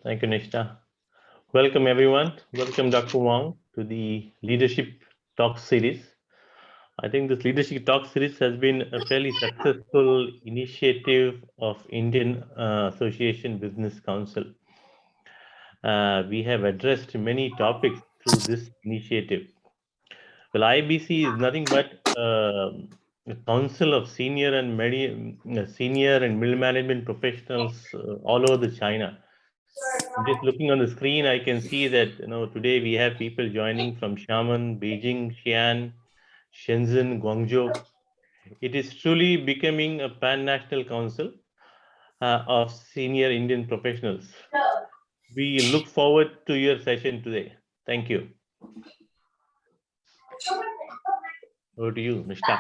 Thank you, Nishta. Welcome, everyone. Welcome, Dr. Wang, to the Leadership Talk series. I think this Leadership Talk series has been a fairly successful initiative of Indian Association Business Council. We have addressed many topics through this initiative. Well, IABC is nothing but a council of senior and middle management professionals all over the China. Just looking on the screen, I can see that today we have people joining from Xiamen, Beijing, Xi'an, Shenzhen, Guangzhou. It is truly becoming a pan-national council of senior Indian professionals. We look forward to your session today. Thank you. Over to you, Nishta.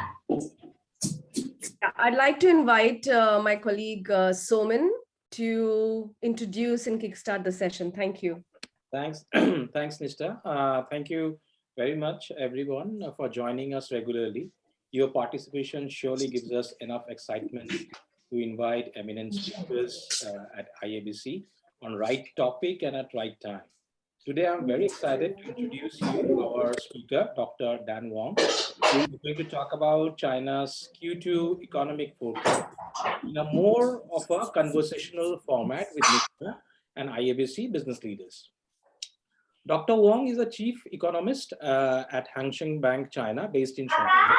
I'd like to invite my colleague Soman to introduce and kickstart the session. Thank you. Thanks, thanks, Nishta. Thank you very much, everyone, for joining us regularly. Your participation surely gives us enough excitement to invite eminent speakers at IABC on right topic and at right time. Today, I'm very excited to introduce you our speaker, Dr. Dan Wang, who is going to talk about China's Q2 economic forecast in a more of a conversational format with Nishta and IABC business leaders. Dr. Wang is a chief economist at Hang Seng Bank China, based in Shanghai.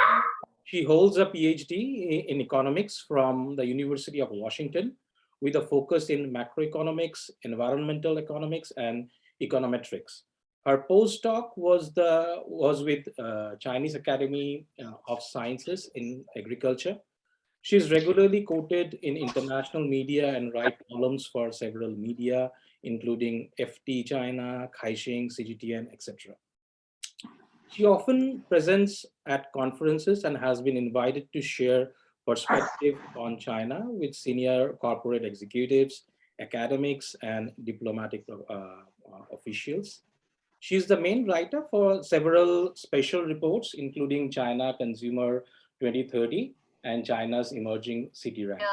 She holds a Ph.D. in economics from the University of Washington, with a focus in macroeconomics, environmental economics, and econometrics. Her postdoc was with Chinese Academy of Sciences in Agriculture. She is regularly quoted in international media and writes columns for several media, including Ph.D. China, Caixin, CGTN, etc. She often presents at conferences and has been invited to share perspective on China with senior corporate executives, academics, and diplomatic officials. She is the main writer for several special reports, including China Consumer 2030 and China's Emerging City Ranking.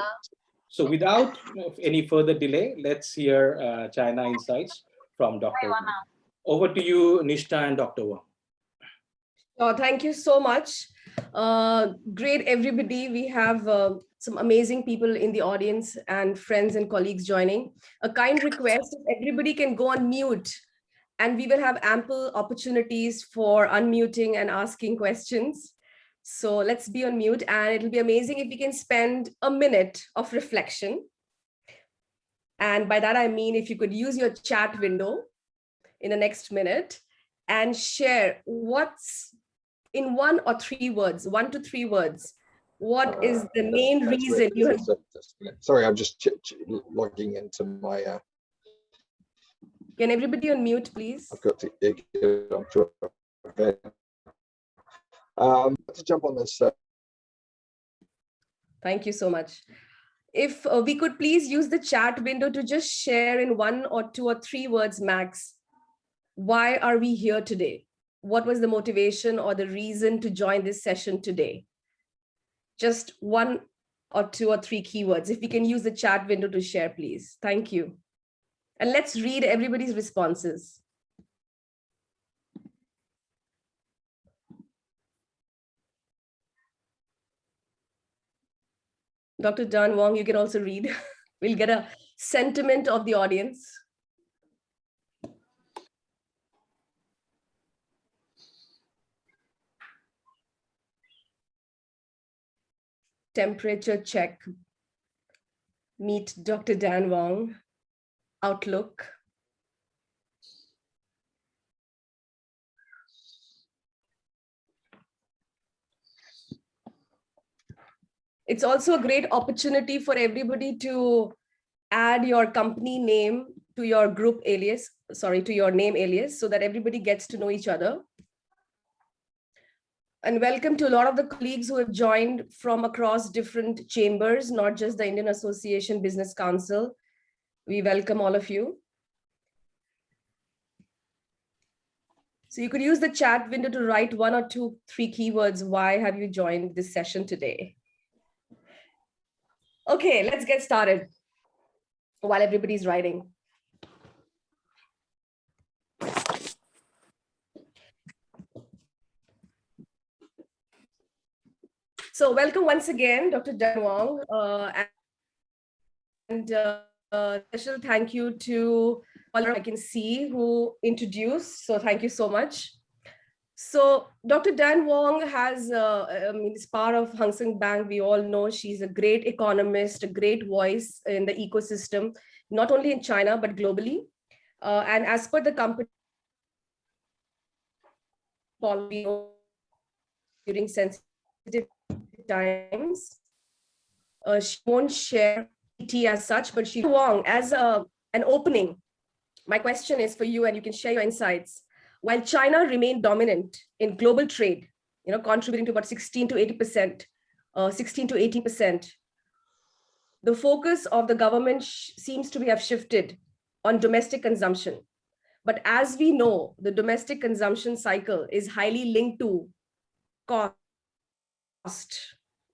So without any further delay, let's hear China Insights from Dr. Wang. Over to you, Nishta and Dr. Wang. Oh, thank you so much. Great, everybody. We have some amazing people in the audience and friends and colleagues joining. A kind request, if everybody can go on mute, and we will have ample opportunities for unmuting and asking questions. So let's be on mute, and it'll be amazing if we can spend a minute of reflection. And by that, I mean, if you could use your chat window in the next minute and share what's in 1 or 3 words, 1 to 3 words. What is the main reason you have? Sorry, I'm just logging into my. Can everybody on mute, please? I've got to get onto it. To jump on this. Thank you so much. If we could please use the chat window to just share in 1 or 2 or 3 words max. Why are we here today? What was the motivation or the reason to join this session today? Just 1 or 2 or 3 keywords. If we can use the chat window to share, please. Thank you. And let's read everybody's responses. Dr. Dan Wang, you can also read. We'll get a sentiment of the audience. Temperature check. Meet Dr. Dan Wang. Outlook. It's also a great opportunity for everybody to add your company name to your group alias, to your name alias, so that everybody gets to know each other. And welcome to a lot of the colleagues who have joined from across different chambers, not just the Indian Association Business Council. We welcome all of you. So you could use the chat window to write 1 or 2, 3 keywords. Why have you joined this session today? Okay, let's get started while everybody's writing. So welcome once again, Dr. Dan Wang, and special thank you to all I can see who introduced. So thank you so much. So Dr. Dan Wang is part of Hang Seng Bank. We all know she's a great economist, a great voice in the ecosystem, not only in China, but globally. And as per the company policy during sensitive times, she won't share PT as such, but she Wang as an opening. My question is for you, and you can share your insights. While China remained dominant in global trade, contributing to about 16 to 80%, 16 to 18%, the focus of the government seems to have shifted on domestic consumption. But as we know, the domestic consumption cycle is highly linked to cost,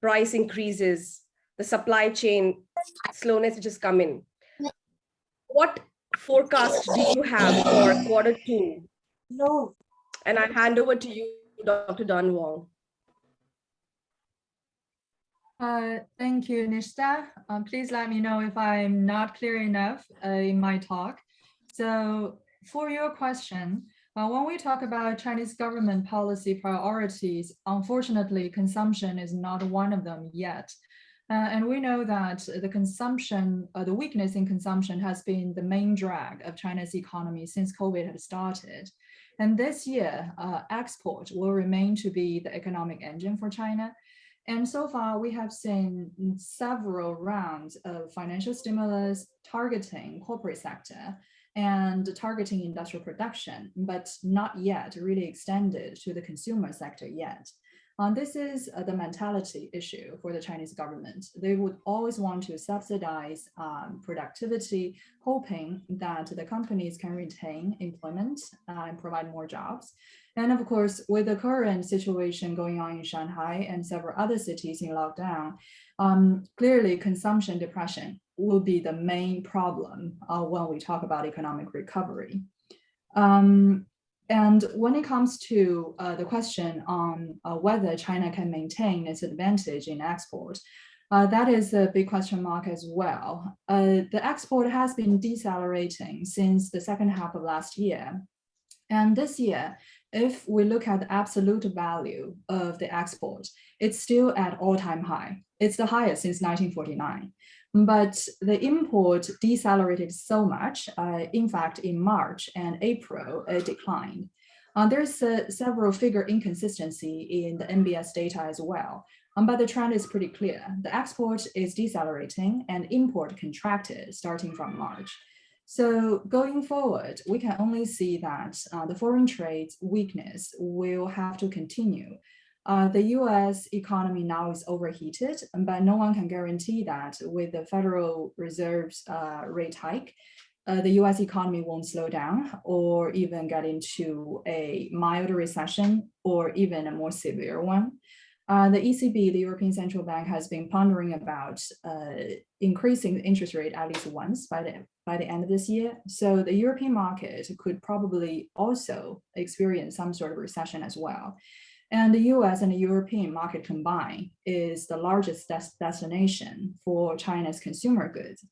price increases, the supply chain slowness which has come in. What forecast do you have for Q2? No. And I hand over to you, Dr. Dan Wang. Thank you, Nishta. Please let me know if I'm not clear enough in my talk. So for your question, when we talk about Chinese government policy priorities, unfortunately, consumption is not one of them yet. And we know that the weakness in consumption has been the main drag of China's economy since COVID had started. And this year, export will remain to be the economic engine for China. And so far, we have seen several rounds of financial stimulus targeting corporate sector and targeting industrial production, but not yet really extended to the consumer sector yet. This is the mentality issue for the Chinese government. They would always want to subsidize productivity, hoping that the companies can retain employment and provide more jobs. And of course, with the current situation going on in Shanghai and several other cities in lockdown, clearly consumption depression will be the main problem when we talk about economic recovery. And when it comes to the question on whether China can maintain its advantage in export, that is a big question mark as well. The export has been decelerating since the second half of last year. And this year, if we look at the absolute value of the export, it's still at all-time high. It's the highest since 1949. But the import decelerated so much. In fact, in March and April, it declined. There's several figure inconsistency in the NBS data as well. But the trend is pretty clear. The export is decelerating and import contracted starting from March. So going forward, we can only see that the foreign trade weakness will have to continue. The US economy now is overheated, but no one can guarantee that with the Federal Reserve's rate hike, the US economy won't slow down or even get into a mild recession or even a more severe one. The ECB, the European Central Bank, has been pondering about increasing the interest rate at least once by the end of this year. So the European market could probably also experience some sort of recession as well. And the US and the European market combined is the largest destination for China's consumer goods.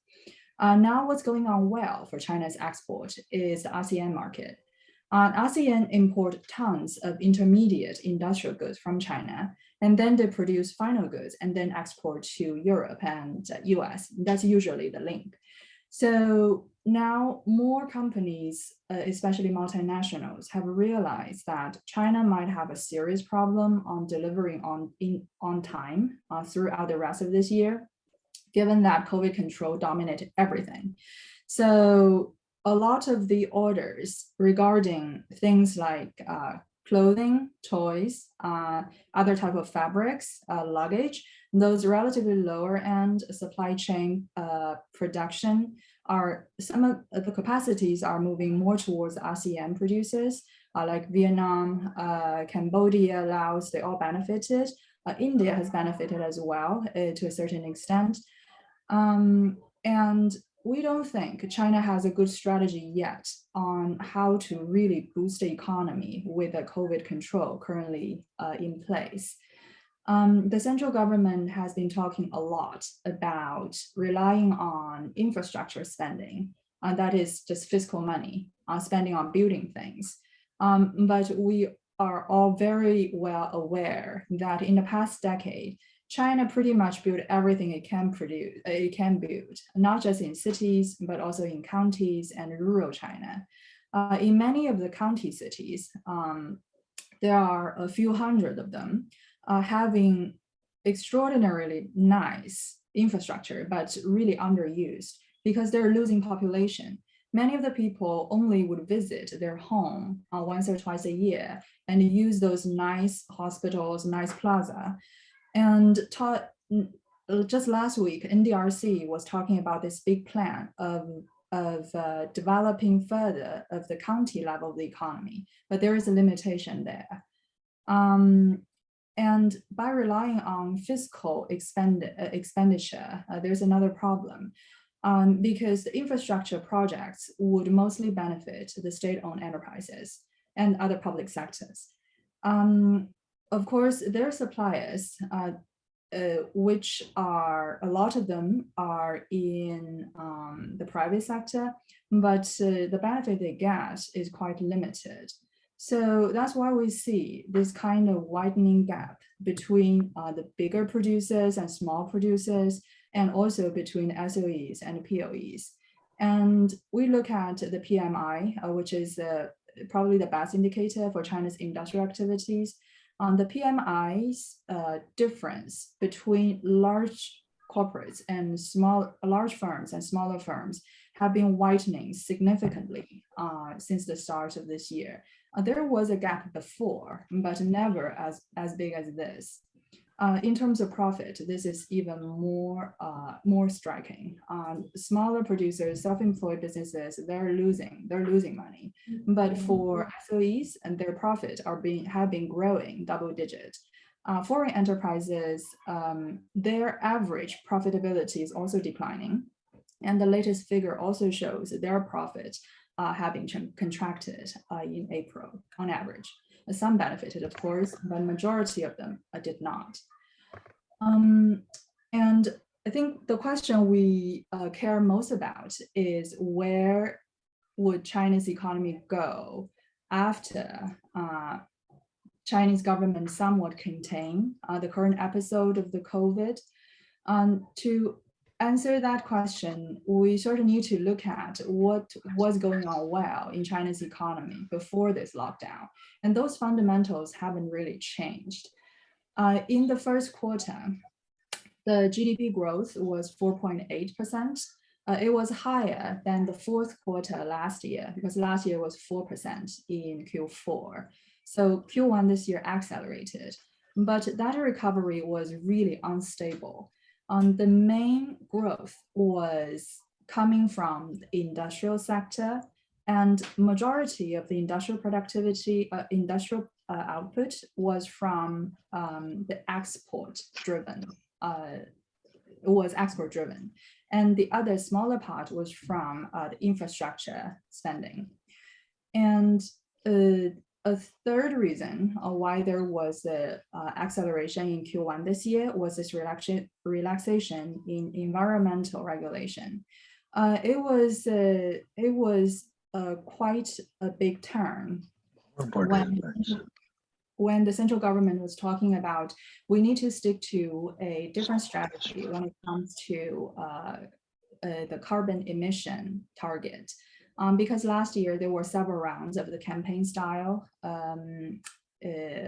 Now what's going on well for China's export is the ASEAN market. ASEAN import tons of intermediate industrial goods from China, and then they produce final goods and then export to Europe and US. That's usually the link. So now more companies, especially multinationals, have realized that China might have a serious problem on delivering on time throughout the rest of this year, given that COVID control dominated everything. So a lot of the orders regarding things like clothing, toys, other type of fabrics, luggage, those relatively lower end supply chain production some of the capacities are moving more towards ASEAN producers, like Vietnam, Cambodia, Laos, they all benefited. India has benefited as well to a certain extent. And we don't think China has a good strategy yet on how to really boost the economy with the COVID control currently in place. The central government has been talking a lot about relying on infrastructure spending, and that is just fiscal money, spending on building things. But we are all very well aware that in the past decade, China pretty much built everything it can build, not just in cities, but also in counties and rural China. In many of the county cities, there are a few hundred of them having extraordinarily nice infrastructure, but really underused because they're losing population. Many of the people only would visit their home once or twice a year and use those nice hospitals, nice plaza. And just last week, NDRC was talking about this big plan of developing further of the county level of the economy, but there is a limitation there. And by relying on fiscal expenditure, there's another problem. Because the infrastructure projects would mostly benefit the state-owned enterprises and other public sectors. Of course, there are suppliers, which are, a lot of them are in the private sector, but the benefit they get is quite limited. So that's why we see this kind of widening gap between the bigger producers and small producers, and also between SOEs and POEs. And we look at the PMI, which is probably the best indicator for China's industrial activities. The PMI's difference between large corporates and large firms and smaller firms have been widening significantly since the start of this year. There was a gap before, but never as big as this. In terms of profit, this is even more striking. Smaller producers, self-employed businesses, they're losing money. But for SOEs, and their profit have been growing double digit. Foreign enterprises, their average profitability is also declining. And the latest figure also shows their profit have been contracted in April on average. Some benefited, of course, but majority of them did not. And I think the question we care most about is where would China's economy go after Chinese government somewhat contain the current episode of the COVID? To answer that question, we sort of need to look at what was going on well in China's economy before this lockdown. And those fundamentals haven't really changed. In the first quarter, the GDP growth was 4.8%. It was higher than the fourth quarter last year, because last year was 4% in Q4. So Q1 this year accelerated, but that recovery was really unstable. The main growth was coming from the industrial sector, and majority of the industrial productivity, output was from the export driven. And the other smaller part was from the infrastructure spending. And a third reason why there was a acceleration in Q1 this year was this relaxation in environmental regulation. It was quite a big turn when the central government was talking about we need to stick to a different strategy when it comes to the carbon emission target. Because last year there were several rounds of the campaign style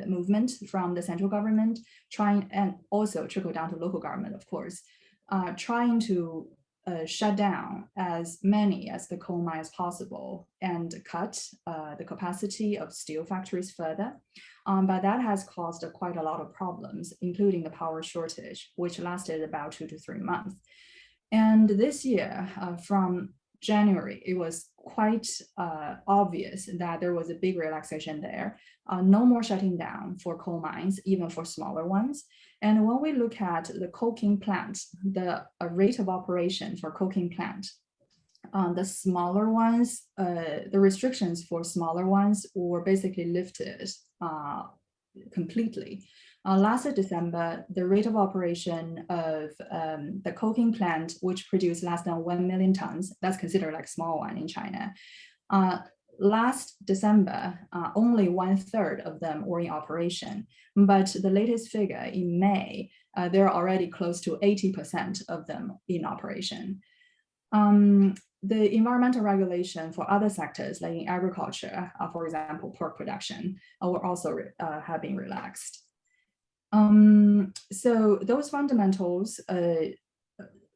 movement from the central government, trying, and also trickle down to local government, of course, trying to shut down as many as the coal mines possible and cut the capacity of steel factories further. But that has caused quite a lot of problems, including the power shortage, which lasted about 2 to 3 months. And this year, from January, it was quite obvious that there was a big relaxation there. No more shutting down for coal mines, even for smaller ones. And when we look at the coking plant, the rate of operation for coking plant, the smaller ones, the restrictions for smaller ones were basically lifted completely. Last December, the rate of operation of the coking plant, which produced less than 1 million tons, that's considered like small one in China. Last December, only 1/3 of them were in operation. But the latest figure in May, they're already close to 80% of them in operation. The environmental regulation for other sectors, like in agriculture, for example, pork production, will also have been relaxed. So those fundamentals,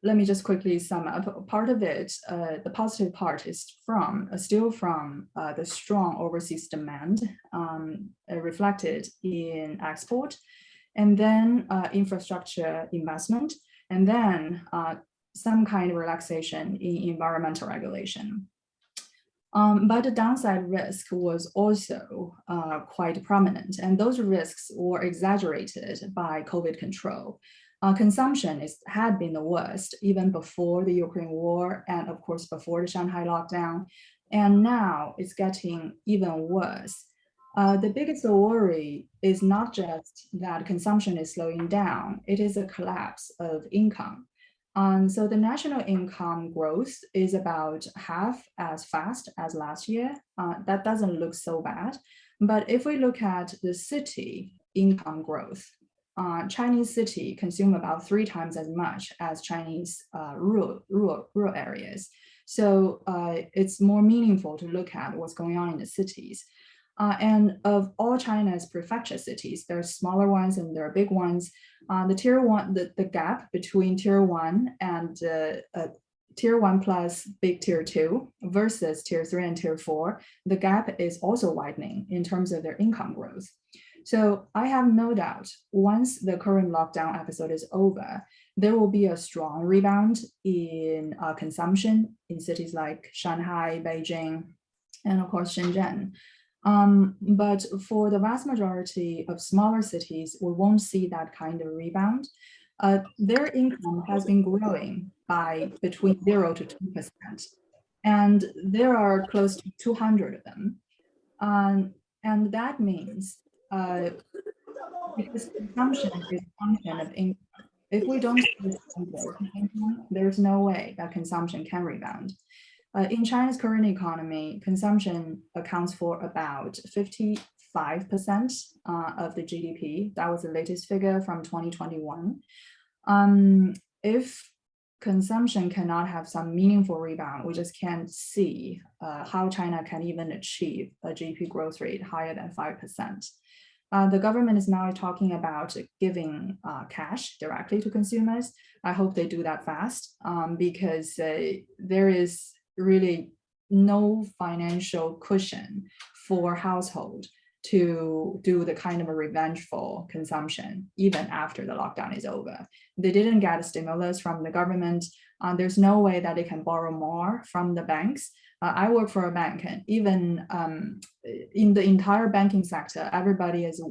let me just quickly sum up. Part of it, the positive part is still from the strong overseas demand reflected in export, and then infrastructure investment, and then some kind of relaxation in environmental regulation. But the downside risk was also quite prominent, and those risks were exaggerated by COVID control. Consumption had been the worst even before the Ukraine war, and of course before the Shanghai lockdown, and now it's getting even worse. The biggest worry is not just that consumption is slowing down, it is a collapse of income. So the national income growth is about half as fast as last year. That doesn't look so bad. But if we look at the city income growth, Chinese city consume about 3 times as much as Chinese rural areas. So it's more meaningful to look at what's going on in the cities. And of all China's prefecture cities, there are smaller ones and there are big ones. The tier 1, the gap between tier 1 and tier 1 plus big tier 2 versus tier 3 and tier 4, the gap is also widening in terms of their income growth. So I have no doubt once the current lockdown episode is over, there will be a strong rebound in consumption in cities like Shanghai, Beijing, and of course Shenzhen. But for the vast majority of smaller cities, we won't see that kind of rebound. Their income has been growing by between 0 to 2%. And there are close to 200 of them. And that means because consumption is a function of income, if we don't see income, there's no way that consumption can rebound. In China's current economy, consumption accounts for about 55% of the GDP. That was the latest figure from 2021. If consumption cannot have some meaningful rebound, we just can't see how China can even achieve a GDP growth rate higher than 5%. The government is now talking about giving cash directly to consumers. I hope they do that fast because there is really no financial cushion for household to do the kind of a revengeful consumption even after the lockdown is over. They didn't get a stimulus from the government. There's no way that they can borrow more from the banks. I work for a bank, and even in the entire banking sector, everybody is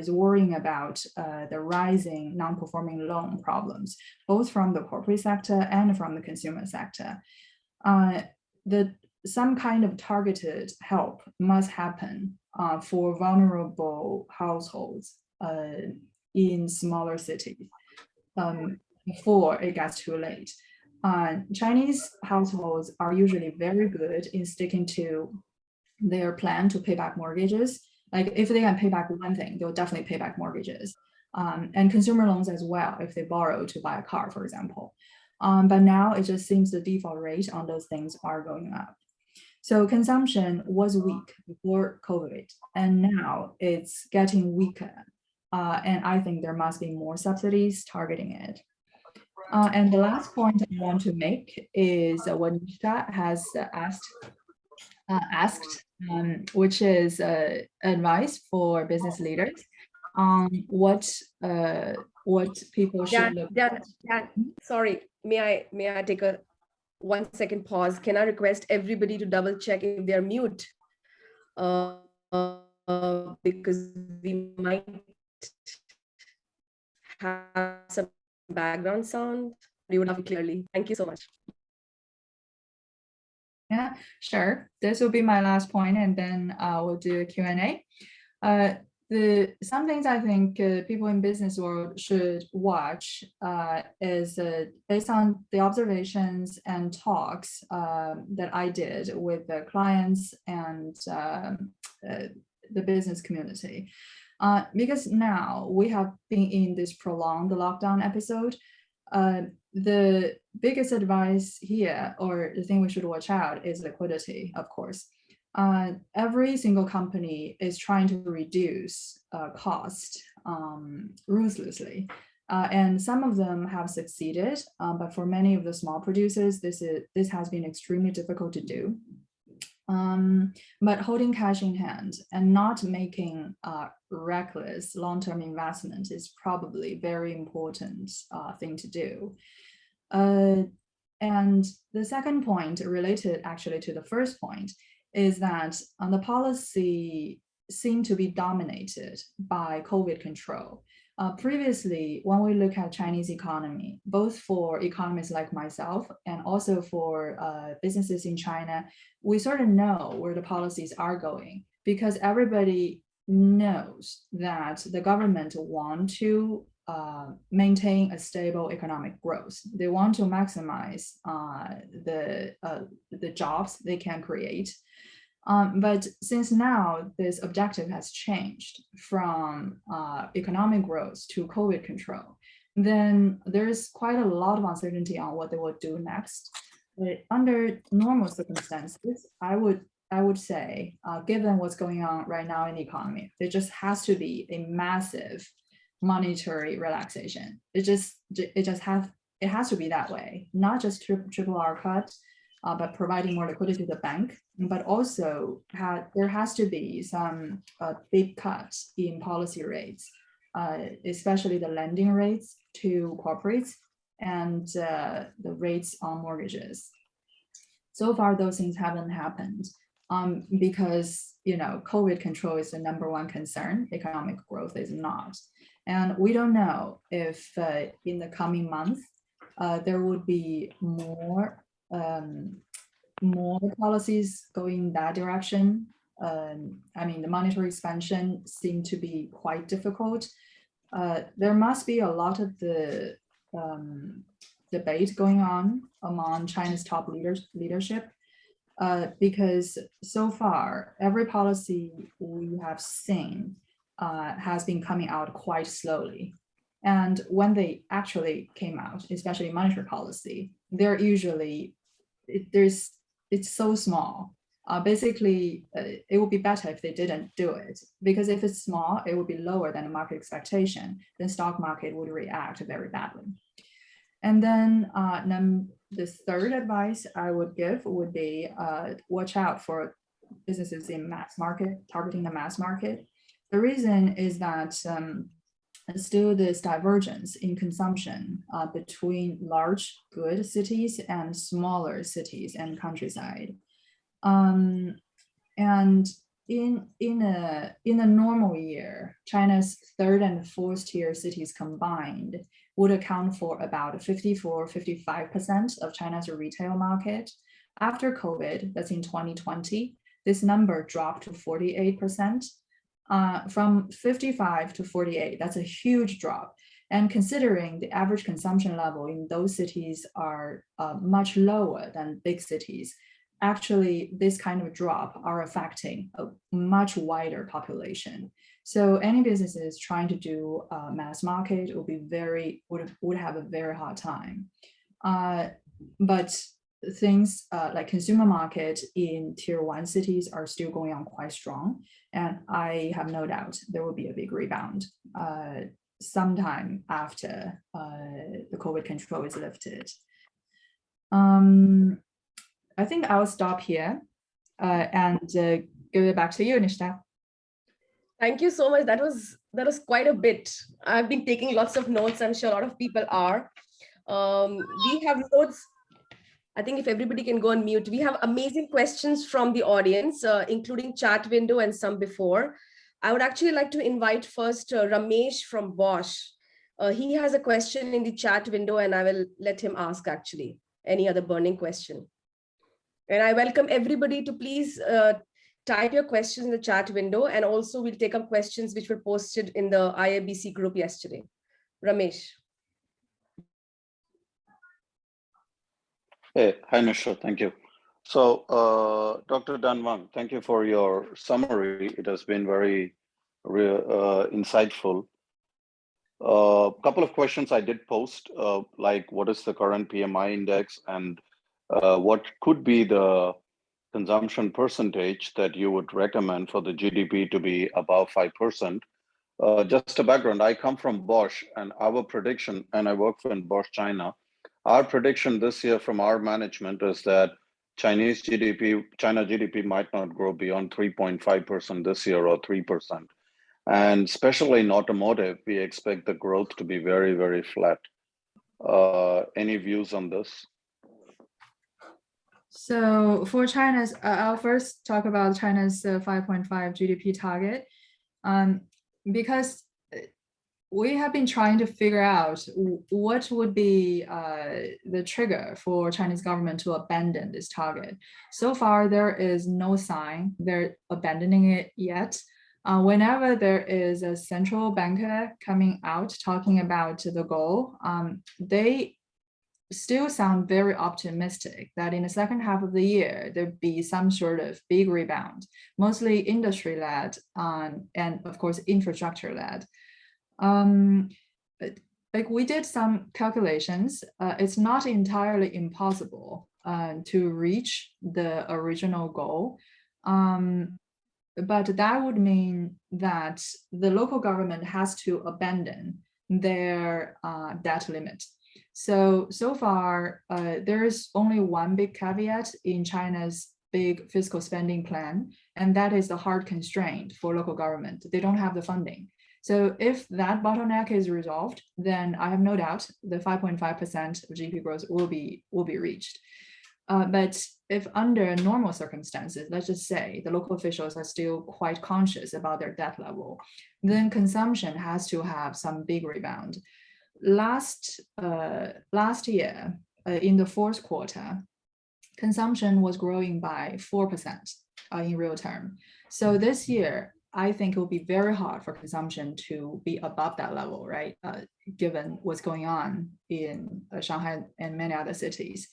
worrying about the rising non-performing loan problems, both from the corporate sector and from the consumer sector. Some kind of targeted help must happen for vulnerable households in smaller cities before it gets too late. Chinese households are usually very good in sticking to their plan to pay back mortgages. Like if they can pay back one thing, they'll definitely pay back mortgages and consumer loans as well if they borrow to buy a car, for example. But now it just seems the default rate on those things are going up. So consumption was weak before COVID, and now it's getting weaker. And I think there must be more subsidies targeting it. And the last point I want to make is what Nisha has asked, which is advice for business leaders on what people should look at. Sorry, may I take a 1 second pause? Can I request everybody to double check if they're mute? Because we might have some background sound. We would have it clearly. Thank you so much. Yeah, sure. This will be my last point, and then we'll do a Q&A. some things I think people in business world should watch is based on the observations and talks that I did with the clients and the business community. Because now we have been in this prolonged lockdown episode, the biggest advice here, or the thing we should watch out, is liquidity, of course. Every single company is trying to reduce cost ruthlessly. And some of them have succeeded, but for many of the small producers, this has been extremely difficult to do. But holding cash in hand and not making reckless long-term investment is probably a very important thing to do. And the second point, related actually to the first point, is that the policy seemed to be dominated by COVID control. Previously, when we look at Chinese economy, both for economists like myself and also for businesses in China, we sort of know where the policies are going because everybody knows that the government want to maintain a stable economic growth. They want to maximize the jobs they can create. But since now this objective has changed from economic growth to COVID control, then there's quite a lot of uncertainty on what they will do next. But under normal circumstances, I would say, given what's going on right now in the economy, there just has to be a massive monetary relaxation. It has to be that way, not just triple R cut, but providing more liquidity to the bank, but also there has to be some big cuts in policy rates, especially the lending rates to corporates and the rates on mortgages. So far, those things haven't happened because COVID control is the #1 concern. Economic growth is not, and we don't know if in the coming months there would be more policies going that direction. I mean, the monetary expansion seemed to be quite difficult. There must be a lot of the debate going on among China's top leadership because so far, every policy we have seen has been coming out quite slowly. And when they actually came out, especially monetary policy, they're usually, it's so small. Basically, it would be better if they didn't do it, because if it's small, it would be lower than the market expectation, then stock market would react very badly. And then the third advice I would give would be watch out for businesses in mass market, targeting the mass market. The reason is that still this divergence in consumption between large good cities and smaller cities and countryside. And in a normal year, China's third and fourth tier cities combined would account for about 54–55% of China's retail market. After COVID, that's in 2020, this number dropped to 48%. From 55 to 48, that's a huge drop. And considering the average consumption level in those cities are much lower than big cities, actually this kind of drop are affecting a much wider population. So any businesses trying to do mass market would have a very hard time. But things like consumer market in tier 1 cities are still going on quite strong. And I have no doubt there will be a big rebound sometime after the COVID control is lifted. I think I'll stop here and give it back to you, Nishta. Thank you so much. That was quite a bit. I've been taking lots of notes. I'm sure a lot of people are. We have notes. I think if everybody can go on mute, we have amazing questions from the audience, including chat window and some before. I would actually like to invite first Ramesh from Bosch. He has a question in the chat window and I will let him ask actually any other burning question. And I welcome everybody to please type your questions in the chat window, and also we'll take up questions which were posted in the IABC group yesterday. Ramesh. Hey, hi, Nisha. Thank you. So, Dr. Dan Wang, thank you for your summary. It has been very insightful. A couple of questions I did post, like what is the current PMI index and what could be the consumption percentage that you would recommend for the GDP to be above 5%. Just a background, I come from Bosch, and our prediction, and I work for Bosch China, our prediction this year from our management is that China GDP might not grow beyond 3.5% this year or 3%. And especially in automotive, we expect the growth to be very, very flat. Any views on this? So for China's, I'll first talk about China's 5.5 GDP target, because we have been trying to figure out what would be the trigger for Chinese government to abandon this target. So far, there is no sign they're abandoning it yet. Whenever there is a central banker coming out talking about the goal, they still sound very optimistic that in the second half of the year, there'd be some sort of big rebound, mostly industry-led and of course, infrastructure-led. Like we did some calculations, it's not entirely impossible to reach the original goal. But that would mean that the local government has to abandon their debt limit. So far, there is only one big caveat in China's big fiscal spending plan, and that is the hard constraint for local government. They don't have the funding. So if that bottleneck is resolved, then I have no doubt the 5.5% of GDP growth will be reached. But if under normal circumstances, let's just say the local officials are still quite conscious about their debt level, then consumption has to have some big rebound. Last year, in the fourth quarter, consumption was growing by 4% in real term. So this year, I think it will be very hard for consumption to be above that level, right? Given what's going on in Shanghai and many other cities.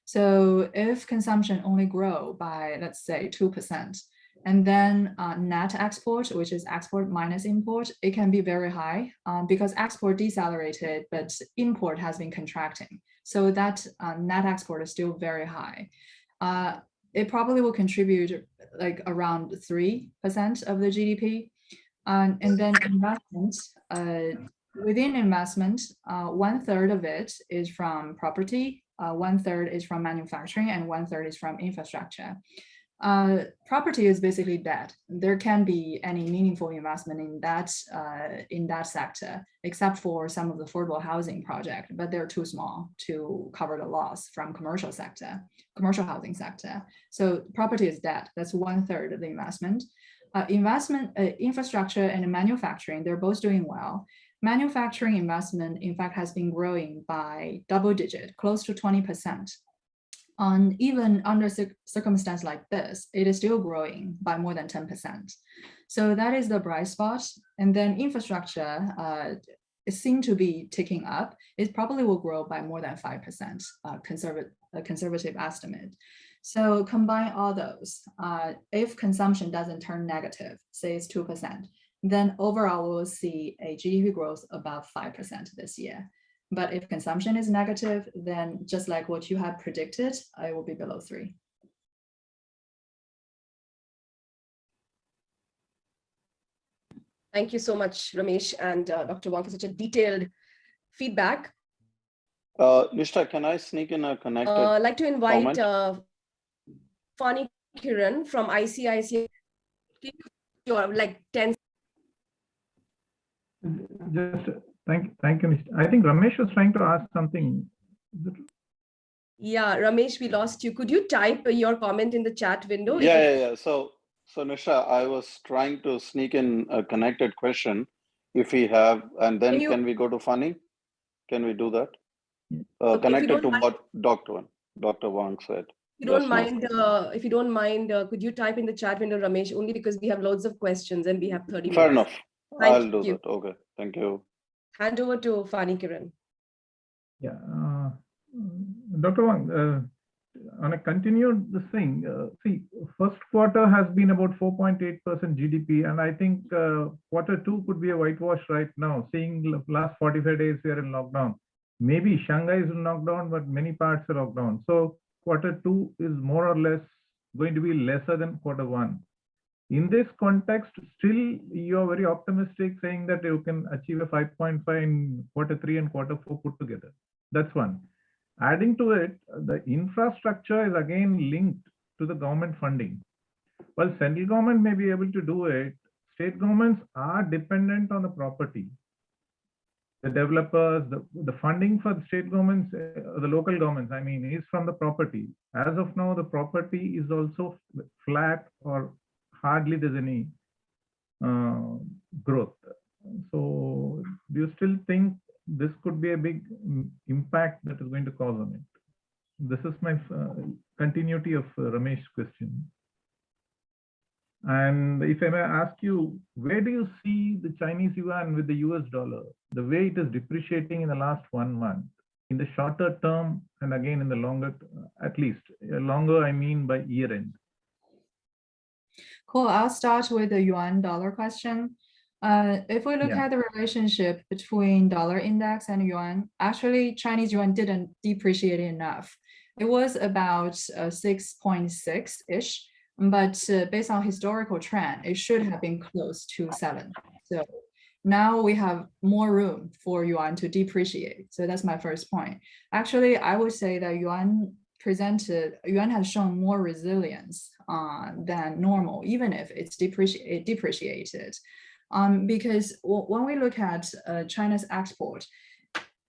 So if consumption only grow by, let's say, 2%, and then net export, which is export minus import, it can be very high because export decelerated, but import has been contracting. So that net export is still very high. It probably will contribute like around 3% of the GDP. And then investment, within investment, 1/3 of it is from property, 1/3 is from manufacturing, and 1/3 is from infrastructure. Property is basically dead. There can't be any meaningful investment in that sector, except for some of the affordable housing project, but they're too small to cover the loss from commercial housing sector. So property is dead. That's 1/3 of the investment. Infrastructure and manufacturing, they're both doing well. Manufacturing investment, in fact, has been growing by double-digit, close to 20%. Even under circumstance like this, it is still growing by more than 10%. So that is the bright spot. And then infrastructure, it seems to be ticking up. It probably will grow by more than 5%, conservative estimate. So combine all those. If consumption doesn't turn negative, say it's 2%, then overall we'll see a GDP growth above 5% this year. But if consumption is negative, then just like what you had predicted, it will be below 3. Thank you so much, Ramesh and Dr. Wang, for such a detailed feedback. Nishta, can I sneak in a connected I'd like to invite comment? Fani Kiran from ICICI. You're like 10. Just thank you, Mr. I think Ramesh was trying to ask something. Yeah, Ramesh, we lost you. Could you type your comment in the chat window? Yeah. So Nisha, I was trying to sneak in a connected question if we have, and then can we go to Fani? Can we do that? Connected to what Dr. Wang said. If you don't mind, could you type in the chat window, Ramesh, only because we have loads of questions and we have 30 minutes. Fair enough. Thank I'll do you. that. Okay. Thank you. Hand over to Fani Kiran. Yeah, Dr. Wang, on a continued this thing, see, first quarter has been about 4.8% GDP, and I think quarter two could be a whitewash right now, seeing the last 45 days we are in lockdown. Maybe Shanghai is in lockdown, but many parts are locked down. So quarter two is more or less going to be lesser than quarter one. In this context, still you are very optimistic, saying that you can achieve a 5.5 in quarter three and quarter four put together. That's one. Adding to it, the infrastructure is again linked to the government funding. While central government may be able to do it, state governments are dependent on the property. The developers, the funding for the state governments, the local governments, I mean, is from the property. As of now, the property is also flat or hardly there's any growth. So do you still think this could be a big impact that is going to cause on it? This is my continuity of Ramesh's question. And if I may ask you, where do you see the Chinese yuan with the US dollar, the way it is depreciating in the last 1 month, in the shorter term, and again in the longer, at least longer, I mean by year end? Cool. I'll start with the yuan dollar question. If we look at the relationship between dollar index and yuan, actually Chinese yuan didn't depreciate enough. It was about 6.6-ish, but based on historical trend, it should have been close to 7. So now we have more room for yuan to depreciate. So that's my first point. Actually, I would say that yuan has shown more resilience than normal, even if it's depreciated. Because when we look at China's export,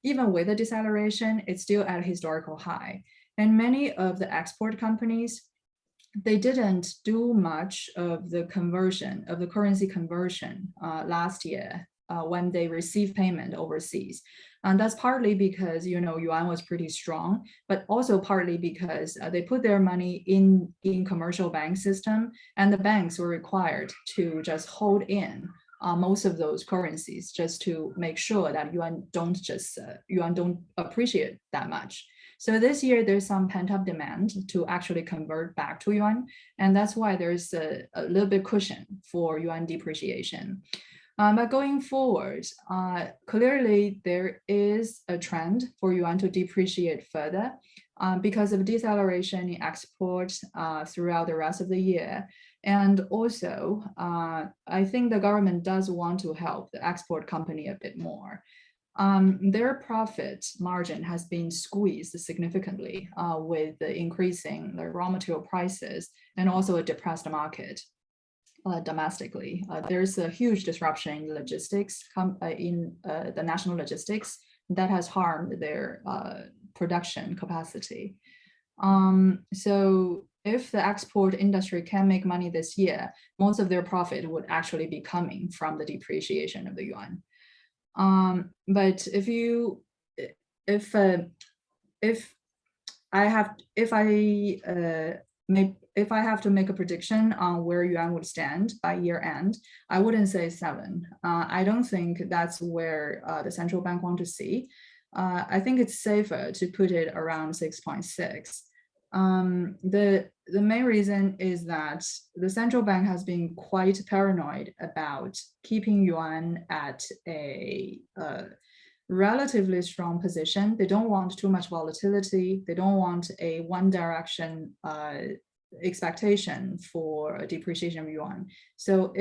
even with the deceleration, it's still at a historical high. And many of the export companies, they didn't do much of the conversion, of the currency conversion last year when they received payment overseas. And that's partly because, yuan was pretty strong, but also partly because they put their money in commercial bank system, and the banks were required to just hold in most of those currencies just to make sure that yuan don't appreciate that much. So this year there's some pent-up demand to actually convert back to yuan, and that's why there's a little bit cushion for yuan depreciation. But going forward, clearly there is a trend for yuan to depreciate further because of deceleration in exports throughout the rest of the year. And also, I think the government does want to help the export company a bit more. Their profit margin has been squeezed significantly with the increasing the raw material prices and also a depressed market. Domestically, there's a huge disruption in logistics, in the national logistics that has harmed their production capacity. So if the export industry can make money this year, most of their profit would actually be coming from the depreciation of the yuan. But if I have to make a prediction on where yuan would stand by year end, I wouldn't say 7. I don't think that's where the central bank want to see. I think it's safer to put it around 6.6. The main reason is that the central bank has been quite paranoid about keeping yuan at a relatively strong position. They don't want too much volatility. They don't want a one direction expectation for a depreciation of yuan. So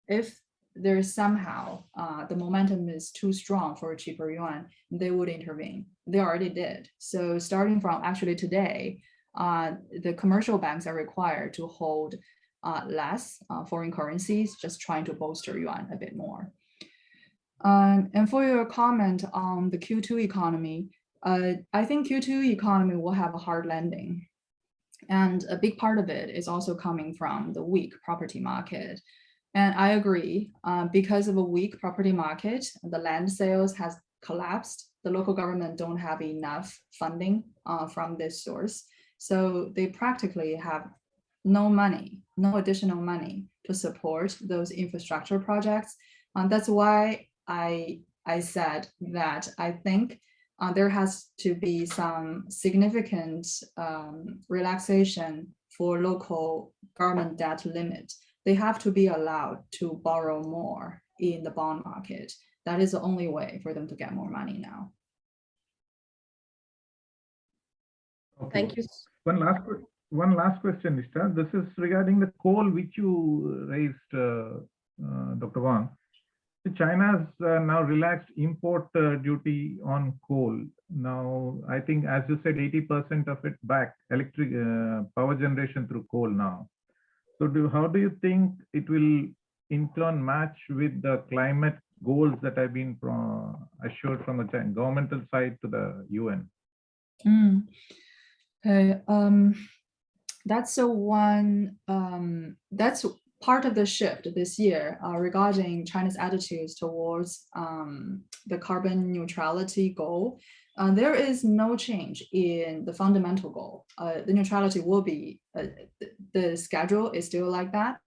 if there's somehow the momentum is too strong for a cheaper yuan, they would intervene. They already did. So starting from actually today, the commercial banks are required to hold less foreign currencies, just trying to bolster yuan a bit more. And for your comment on the Q2 economy, I think Q2 economy will have a hard landing. And a big part of it is also coming from the weak property market. And I agree, because of a weak property market, the land sales has collapsed. The local government don't have enough funding from this source. So they practically have no money, no additional money to support those infrastructure projects. That's why I said that I think there has to be some significant relaxation for local government debt limit. They have to be allowed to borrow more in the bond market. That is the only way for them to get more money now. Okay. Thank you. One last question, Nishta. This is regarding the coal which you raised, Dr. Wang. China has now relaxed import duty on coal. Now, I think, as you said, 80% of it back, electric power generation through coal now. So how do you think it will in turn match with the climate goals that have been assured from the governmental side to the UN? Okay, that's part of the shift this year regarding China's attitudes towards the carbon neutrality goal. There is no change in the fundamental goal. The neutrality will be, the schedule is still like that,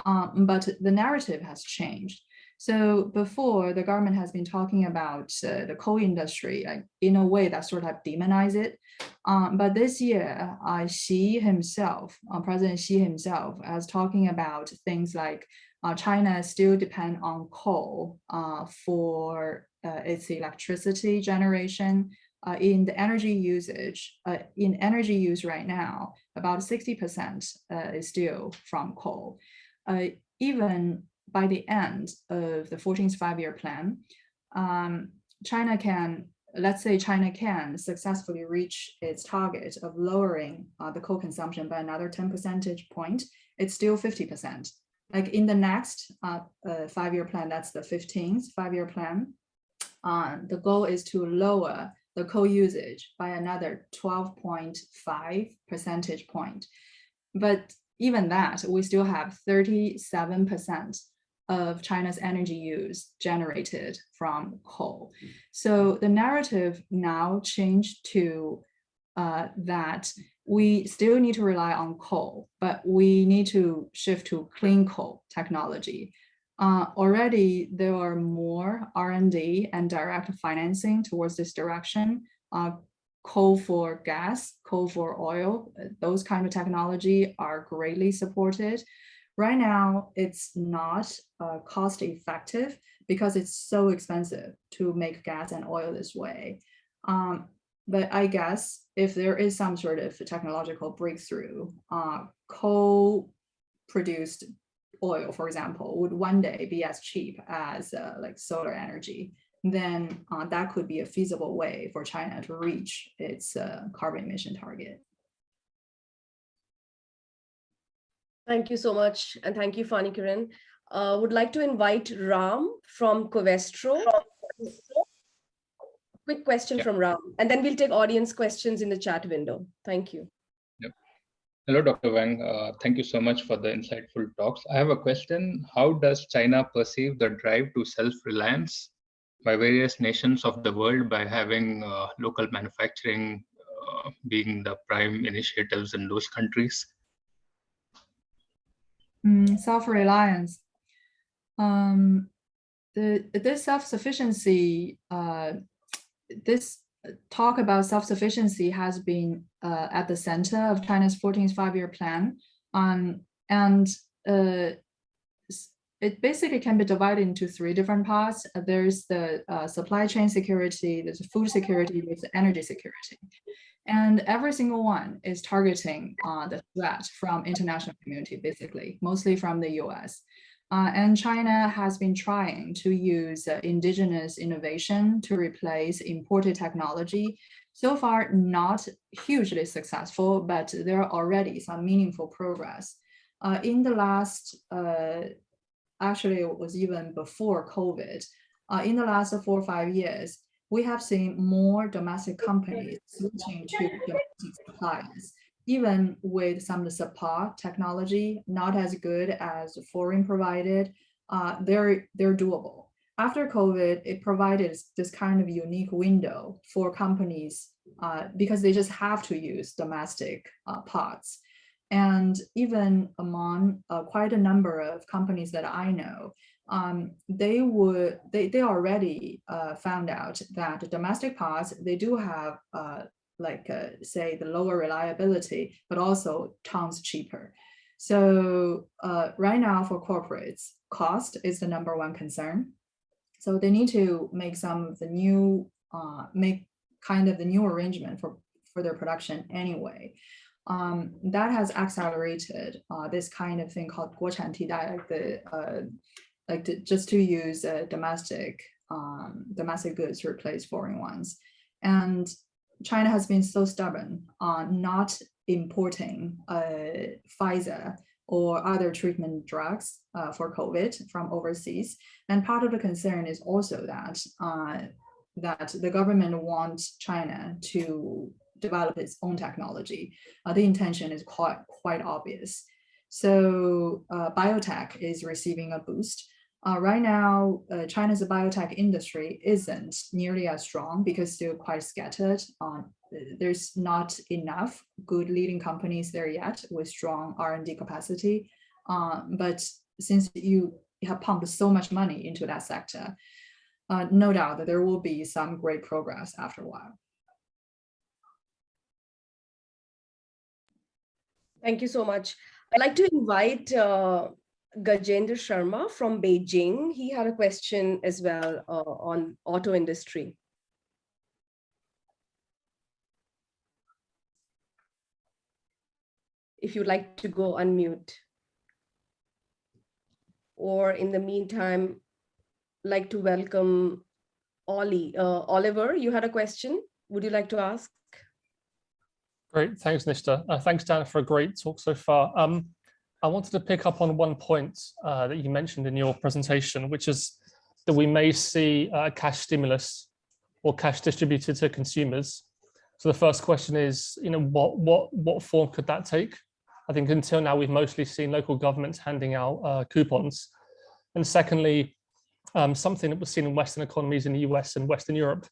but the narrative has changed. So before, the government has been talking about the coal industry in a way that sort of demonize it. But this year, Xi himself, President Xi himself, as talking about things like China still depend on coal for its electricity generation. In the energy usage, in energy use right now, about 60% is still from coal. Even by the end of the 14th five-year plan, China can, let's say China can successfully reach its target of lowering the coal consumption by another 10 percentage point, it's still 50%. Like in the next five-year plan, that's the 15th five-year plan, the goal is to lower the coal usage by another 12.5 percentage point. But even that, we still have 37% of China's energy use generated from coal. So the narrative now changed to that we still need to rely on coal, but we need to shift to clean coal technology. Already there are more R&D and direct financing towards this direction. Coal for gas, coal for oil, those kind of technology are greatly supported. Right now, it's not cost effective because it's so expensive to make gas and oil this way. But I guess if there is some sort of technological breakthrough, coal produced oil, for example, would one day be as cheap as like solar energy, then that could be a feasible way for China to reach its carbon emission target. Thank you so much. And thank you, Fani Kiran. Would like to invite Ram from Covestro. Quick question from Ram, and then we'll take audience questions in the chat window. Thank you. Yep. Hello, Dr. Wang. Thank you so much for the insightful talks. I have a question. How does China perceive the drive to self-reliance by various nations of the world by having local manufacturing being the prime initiatives in those countries? Self-reliance. This self-sufficiency, this talk about self-sufficiency has been at the center of China's 14th five-year plan. And it basically can be divided into three different parts. There's the supply chain security, there's food security, there's energy security. And every single one is targeting the threat from international community, basically, mostly from the US. And China has been trying to use indigenous innovation to replace imported technology. So far, not hugely successful, but there are already some meaningful progress. In the last, actually it was even before COVID, in the last 4 or 5 years, we have seen more domestic companies switching to domestic suppliers, even with some of the subpar technology, not as good as foreign provided, they're doable. After COVID, it provided this kind of unique window for companies because they just have to use domestic parts. And even among quite a number of companies that I know, they already found out that domestic parts, they do have say the lower reliability, but also tons cheaper. So right now for corporates, cost is the #1 concern. So they need to make some of the new, make kind of the new arrangement for their production anyway. That has accelerated this kind of thing called 国产替代, just to use domestic goods to replace foreign ones. And China has been so stubborn on not importing Pfizer or other treatment drugs for COVID from overseas. And part of the concern is also that that the government wants China to develop its own technology. The intention is quite obvious. So biotech is receiving a boost. Right now, China's biotech industry isn't nearly as strong because still quite scattered. There's not enough good leading companies there yet with strong R&D capacity. But since you have pumped so much money into that sector, no doubt that there will be some great progress after a while. Thank you so much. I'd like to invite Gajendra Sharma from Beijing. He had a question as well on auto industry. If you'd like to go unmute. Or in the meantime, like to welcome Ollie. Oliver, you had a question. Would you like to ask? Great, thanks, Nishta. Thanks, Dan, for a great talk so far. I wanted to pick up on one point that you mentioned in your presentation, which is that we may see cash stimulus or cash distributed to consumers. So the first question is, what form could that take? I think until now we've mostly seen local governments handing out coupons. And secondly, something that was seen in Western economies in the US and Western Europe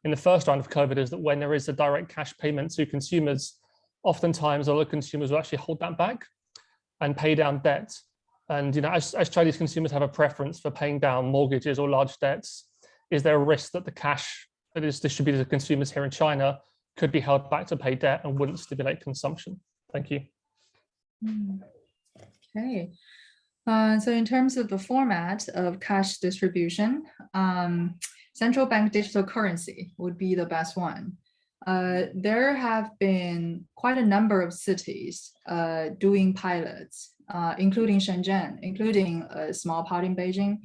in the first round of COVID is that when there is a direct cash payment to consumers, oftentimes a lot of consumers will actually hold that back and pay down debt. And as Chinese consumers have a preference for paying down mortgages or large debts, is there a risk that the cash that is distributed to consumers here in China could be held back to pay debt and wouldn't stimulate consumption? Thank you. Okay. So in terms of the format of cash distribution, central bank digital currency would be the best one. There have been quite a number of cities doing pilots, including Shenzhen, including a small part in Beijing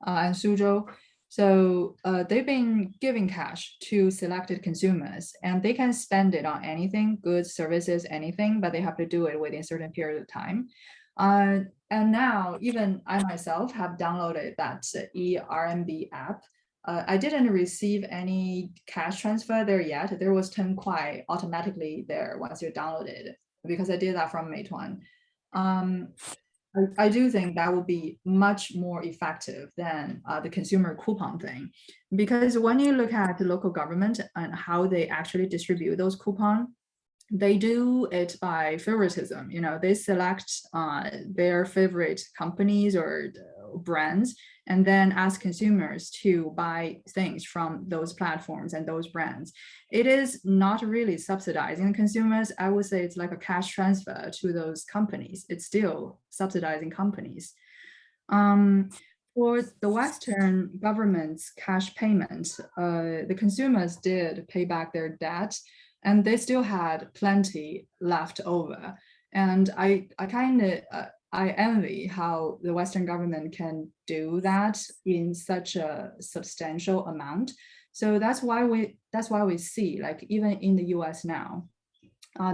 and Suzhou. So they've been giving cash to selected consumers, and they can spend it on anything, goods, services, anything, but they have to do it within a certain period of time. And now even I myself have downloaded that eRMB app. I didn't receive any cash transfer there yet. There was 10 Kuai automatically there once you download it, because I did that from Meituan. I do think that would be much more effective than the consumer coupon thing, because when you look at the local government and how they actually distribute those coupons, they do it by favoritism. They select their favorite companies or brands and then ask consumers to buy things from those platforms and those brands. It is not really subsidizing consumers. I would say it's like a cash transfer to those companies. It's still subsidizing companies. For the Western government's cash payment, the consumers did pay back their debt, and they still had plenty left over. And I envy how the Western government can do that in such a substantial amount. So that's why we see, like even in the US now,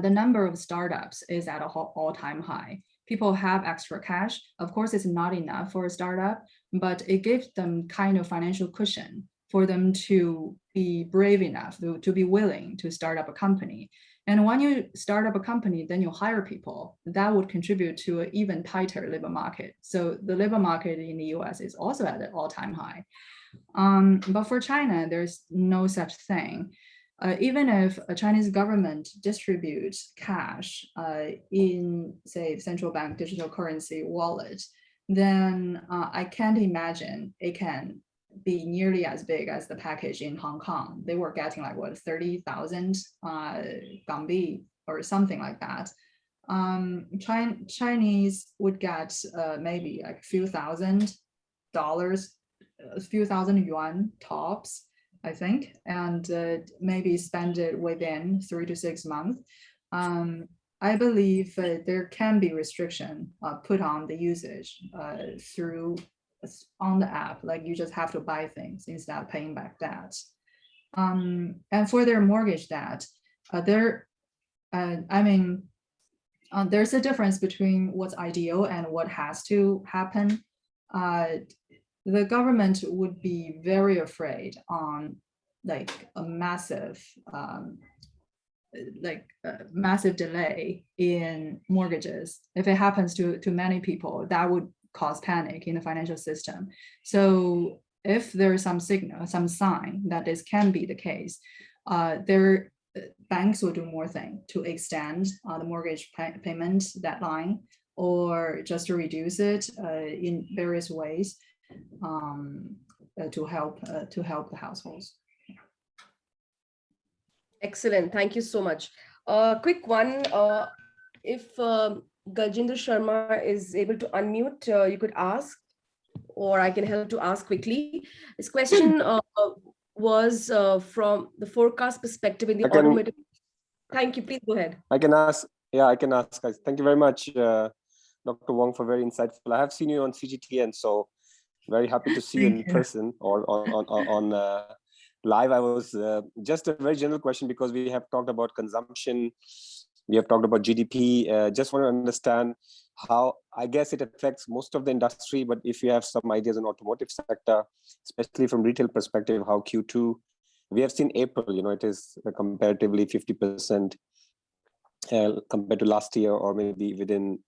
the number of startups is at an all-time high. People have extra cash. Of course, it's not enough for a startup, but it gives them kind of financial cushion for them to be brave enough, to be willing to start up a company. And when you start up a company, then you hire people. That would contribute to an even tighter labor market. So the labor market in the US is also at an all-time high. But for China, there's no such thing. even if a Chinese government distributes cash in, say, central bank digital currency wallet, then I can't imagine it can be nearly as big as the package in Hong Kong. They were getting like what, 30,000 Gangbi or something like that. Chinese would get maybe like a few $1,000, a few thousand yuan tops, I think, and maybe spend it within 3 to 6 months. I believe there can be restriction put on the usage through on the app, like you just have to buy things instead of paying back debt. And for their mortgage debt, there's a difference between what's ideal and what has to happen. The government would be very afraid on like a massive delay in mortgages. If it happens to many people, that would cause panic in the financial system. So if there is some signal, some sign that this can be the case, banks will do more things to extend the mortgage payment deadline, or just to reduce it in various ways to help the households. Excellent. Thank you so much. Quick one. If Gajinder Sharma is able to unmute, you could ask, or I can help to ask quickly. This question was from the forecast perspective in the automotive. Thank you. Please go ahead. I can ask. Yeah, I can ask. Thank you very much, Dr. Wang, for very insightful. I have seen you on CGTN, so very happy to see you in person or on live. I was just a very general question, because we have talked about consumption, we have talked about GDP. Just want to understand how, I guess it affects most of the industry, but if you have some ideas on automotive sector, especially from retail perspective, how Q2, we have seen April, it is comparatively 50% compared to last year, or maybe within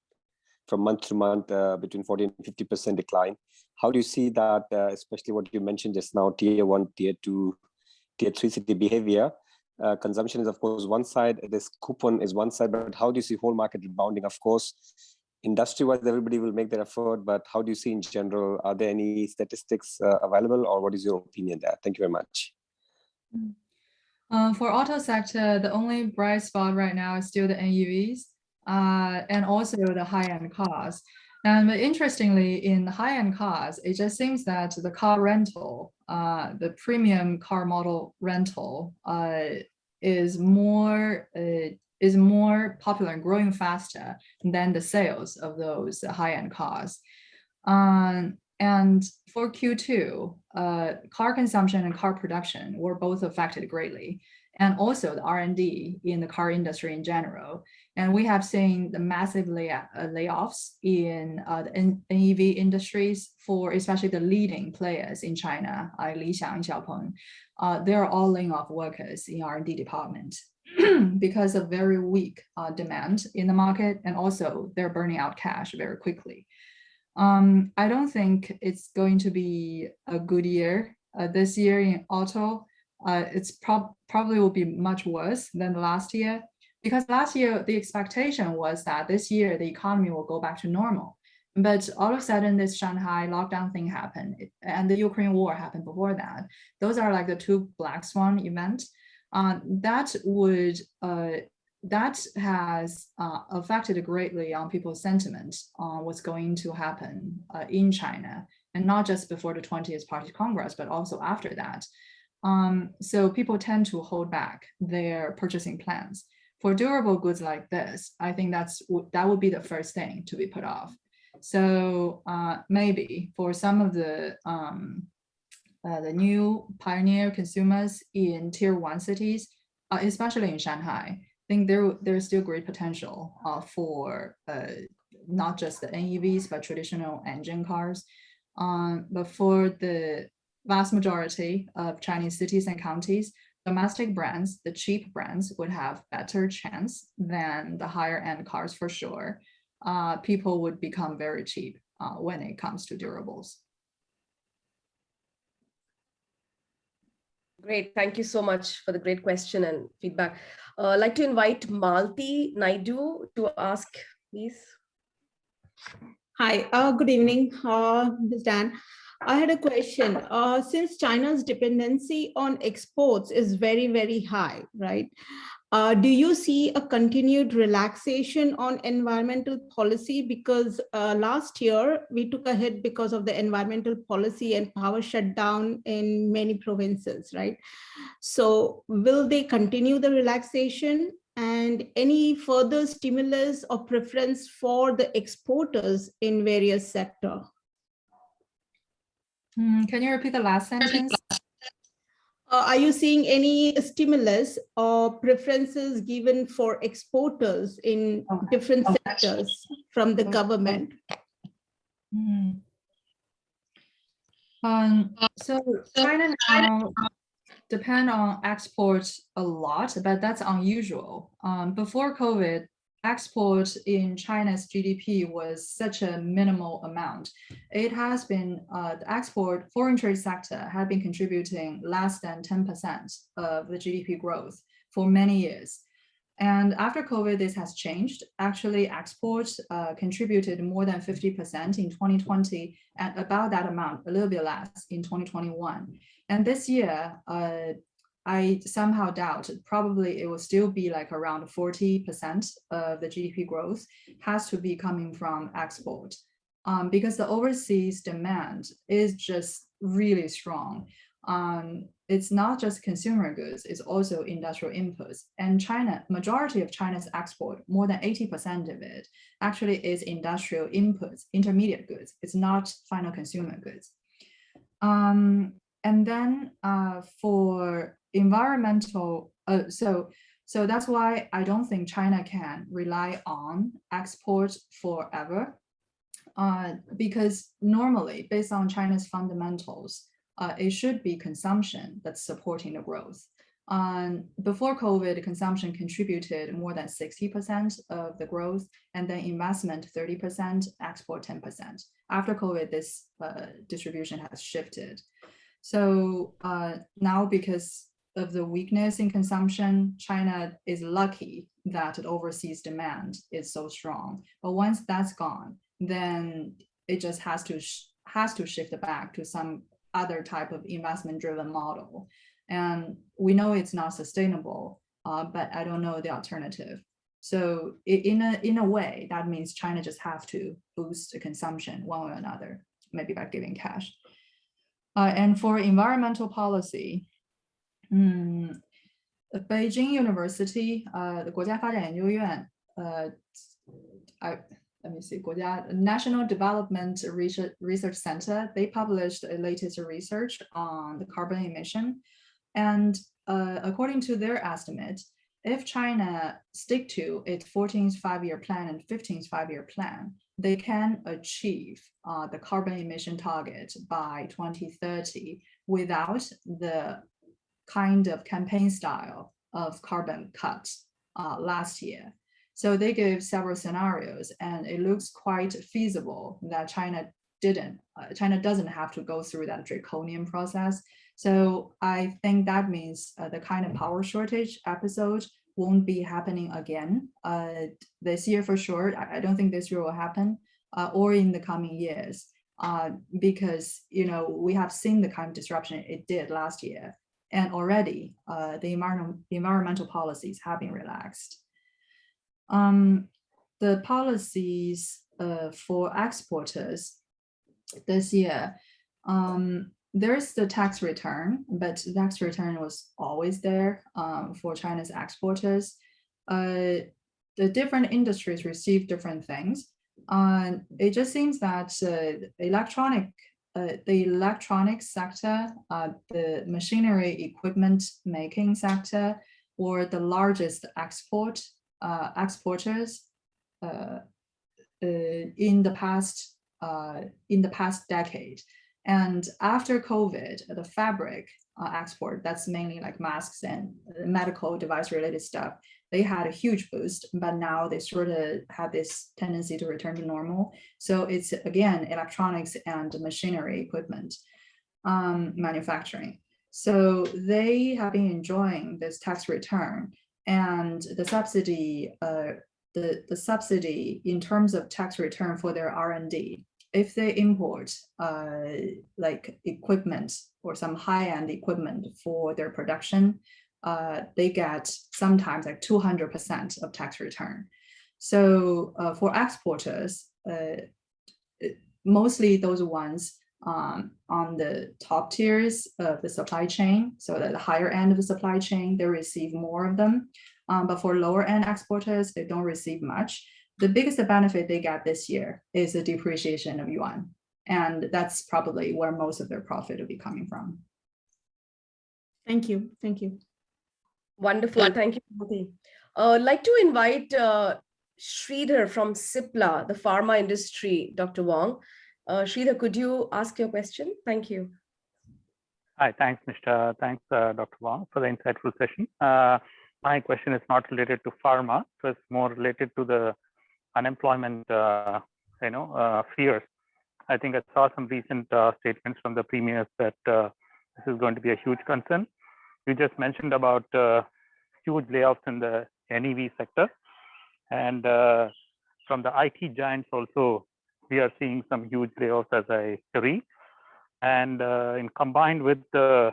from month to month, between 40 and 50% decline. How do you see that, especially what you mentioned just now, tier 1, tier 2, tier 3 city behavior? Consumption is, of course, one side, this coupon is one side, but how do you see whole market rebounding? Of course, industry-wise, everybody will make their effort, but how do you see in general? Are there any statistics available, or what is your opinion there? Thank you very much. For auto sector, the only bright spot right now is still the NEVs and also the high-end cars. And interestingly, in high-end cars, it just seems that the car rental, the premium car model rental, is more popular and growing faster than the sales of those high-end cars. And for Q2, car consumption and car production were both affected greatly, and also the R&D in the car industry in general. And we have seen the massive layoffs in the NEV industries, for especially the leading players in China, like Lixiang and Xiaopeng. They're all laying off workers in R&D department because of very weak demand in the market, and also they're burning out cash very quickly. I don't think it's going to be a good year this year in auto. It's probably will be much worse than last year, because last year the expectation was that this year the economy will go back to normal. But all of a sudden this Shanghai lockdown thing happened, and the Ukraine war happened before that. Those are like the two black swan events. That has affected greatly on people's sentiment on what's going to happen in China, and not just before the 20th Party Congress, but also after that. So people tend to hold back their purchasing plans. For durable goods like this, I think that would be the first thing to be put off. So maybe for some of the new pioneer consumers in tier 1 cities, especially in Shanghai, I think there's still great potential for not just the NEVs, but traditional engine cars. But for the vast majority of Chinese cities and counties, domestic brands, the cheap brands, would have better chance than the higher end cars for sure. People would become very cheap when it comes to durables. Great. Thank you so much for the great question and feedback. I'd like to invite Malti Naidu to ask, please. Hi, good evening, Ms. Dan. I had a question. Since China's dependency on exports is very, very high, right? Do you see a continued relaxation on environmental policy? Because last year we took a hit because of the environmental policy and power shutdown in many provinces, right? So will they continue the relaxation? And any further stimulus or preference for the exporters in various sectors? Can you repeat the last sentence? Are you seeing any stimulus or preferences given for exporters in different sectors from the government? So China now depend on exports a lot, but that's unusual. Before COVID, export in China's GDP was such a minimal amount. It has been, the export foreign trade sector had been contributing less than 10% of the GDP growth for many years. And after COVID, this has changed. Actually, exports contributed more than 50% in 2020 and about that amount, a little bit less in 2021. And this year, I somehow doubt, probably it will still be like around 40% of the GDP growth has to be coming from export, because the overseas demand is just really strong. It's not just consumer goods, it's also industrial inputs. And China, majority of China's export, more than 80% of it actually is industrial inputs, intermediate goods. It's not final consumer goods. And then for environmental, so that's why I don't think China can rely on export forever, because normally based on China's fundamentals, it should be consumption that's supporting the growth. Before COVID, consumption contributed more than 60% of the growth, and then investment 30%, export 10%. After COVID, this distribution has shifted. So now, because of the weakness in consumption, China is lucky that the overseas demand is so strong. But once that's gone, then it just has to shift back to some other type of investment-driven model. And we know it's not sustainable, but I don't know the alternative. So in a way, that means China just have to boost the consumption one way or another, maybe by giving cash. And for environmental policy, Beijing University, the 国家发展研究院, let me see, National Development Research Center, they published a latest research on the carbon emission. And according to their estimate, if China stick to its 14th five-year plan and 15th five-year plan, they can achieve the carbon emission target by 2030 without the kind of campaign style of carbon cuts last year. So they gave several scenarios, and it looks quite feasible that China doesn't have to go through that draconian process. So I think that means the kind of power shortage episode won't be happening again this year for sure. I don't think this year will happen, or in the coming years, because we have seen the kind of disruption it did last year, and already the environmental policies have been relaxed. The policies for exporters this year, there's the tax return, but the tax return was always there for China's exporters. The different industries receive different things. It just seems that the electronic sector, the machinery equipment making sector, were the largest exporters in the past decade. And after COVID, the fabric export, that's mainly like masks and medical device related stuff, they had a huge boost, but now they sort of have this tendency to return to normal. So it's again, electronics and machinery equipment manufacturing. So they have been enjoying this tax return, and the subsidy, the subsidy in terms of tax return for their R&D. If they import like equipment or some high-end equipment for their production, they get sometimes like 200% of tax return. So for exporters, mostly those ones on the top tiers of the supply chain, so that the higher end of the supply chain, they receive more of them. But for lower end exporters, they don't receive much. The biggest benefit they get this year is the depreciation of yuan. And that's probably where most of their profit will be coming from. Thank you. Thank you. Wonderful. Thank you, Bhuti. I'd like to invite Sridhar from Cipla, the pharma industry, Dr. Wang. Sridhar, could you ask your question? Thank you. Hi, thanks, Mr. Thanks, Dr. Wang, for the insightful session. My question is not related to pharma. It was more related to the unemployment, fears. I think I saw some recent statements from the premiers that this is going to be a huge concern. You just mentioned about huge layoffs in the NEV sector, and from the IT giants also, we are seeing some huge layoffs as I read. And in combined with the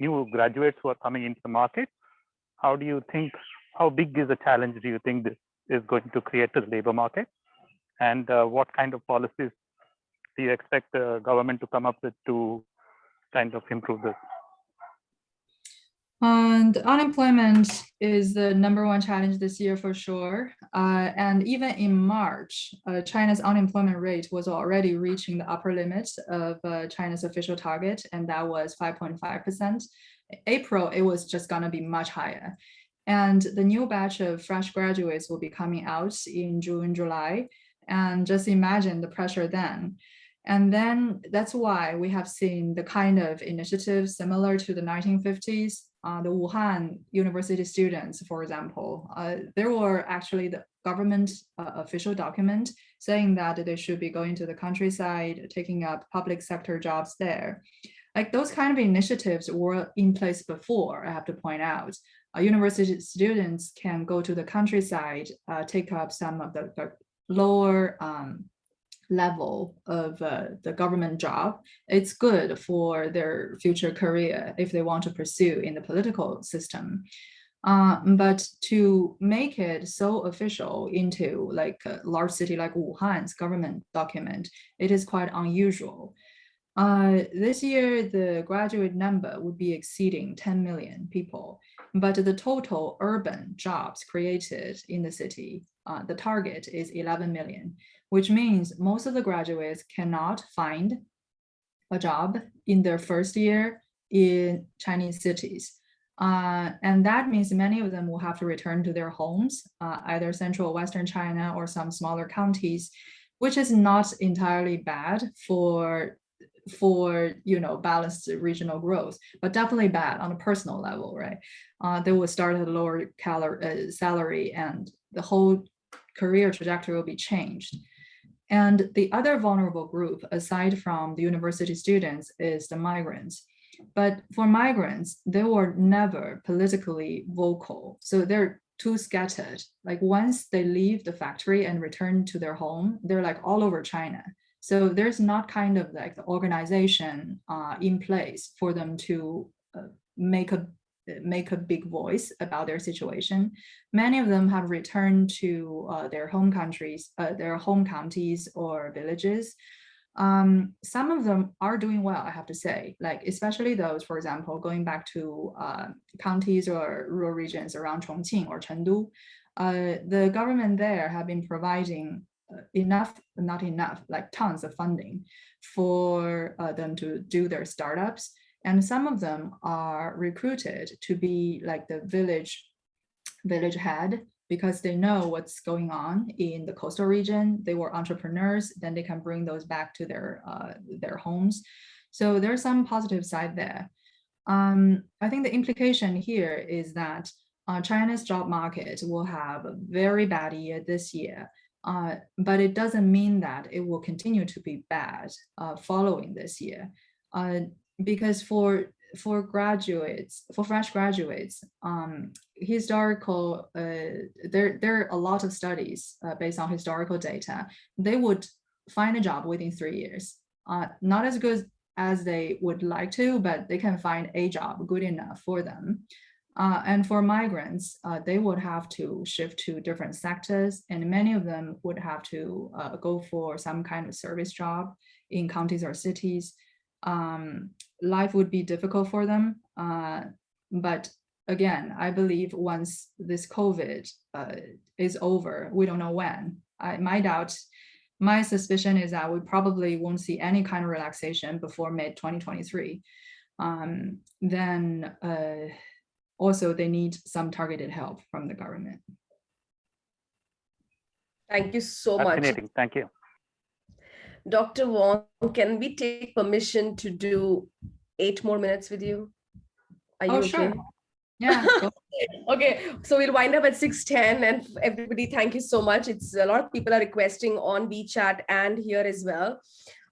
new graduates who are coming into the market, how do you think, how big is the challenge do you think this is going to create to the labor market? And what kind of policies do you expect the government to come up with to kind of improve this? And unemployment is the #1 challenge this year for sure. And even in March, China's unemployment rate was already reaching the upper limit of China's official target, and that was 5.5%. April, it was just gonna be much higher. And the new batch of fresh graduates will be coming out in June, July. And just imagine the pressure then. And then that's why we have seen the kind of initiatives similar to the 1950s. The Wuhan University students, for example, there were actually the government official document saying that they should be going to the countryside, taking up public sector jobs there. Like those kind of initiatives were in place before, I have to point out. University students can go to the countryside, take up some of the lower level of the government job. It's good for their future career if they want to pursue in the political system. But to make it so official into like a large city like Wuhan's government document, it is quite unusual. This year, the graduate number would be exceeding 10 million people, but the total urban jobs created in the city, the target is 11 million, which means most of the graduates cannot find a job in their first year in Chinese cities. And that means many of them will have to return to their homes, either central or Western China or some smaller counties, which is not entirely bad for balanced regional growth, but definitely bad on a personal level, right? They will start at a lower salary and the whole career trajectory will be changed. And the other vulnerable group, aside from the university students, is the migrants. But for migrants, they were never politically vocal. So they're too scattered. Like once they leave the factory and return to their home, they're like all over China. So there's not kind of like the organization in place for them to make a big voice about their situation. Many of them have returned to their home countries, their home counties or villages. Some of them are doing well, I have to say, like especially those, for example, going back to counties or rural regions around Chongqing or Chengdu. The government there have been providing enough, not enough, like tons of funding for them to do their startups. And some of them are recruited to be like the village head because they know what's going on in the coastal region. They were entrepreneurs, then they can bring those back to their homes. So there's some positive side there. I think the implication here is that China's job market will have a very bad year this year. But it doesn't mean that it will continue to be bad following this year. Because for for graduates, for fresh graduates, historical, there are a lot of studies based on historical data. They would find a job within 3 years. Not as good as they would like to, but they can find a job good enough for them. And for migrants, they would have to shift to different sectors, and many of them would have to go for some kind of service job in counties or cities. Life would be difficult for them. But again, I believe once this COVID is over, we don't know when. My suspicion is that we probably won't see any kind of relaxation before mid-2023. Then also they need some targeted help from the government. Thank you so much. Fascinating. Thank you. Dr. Wang, can we take permission to do 8 more minutes with you? Are you okay? Sure. Yeah. Okay, so we'll wind up at 6:10, and everybody, thank you so much. It's a lot of people are requesting on WeChat and here as well.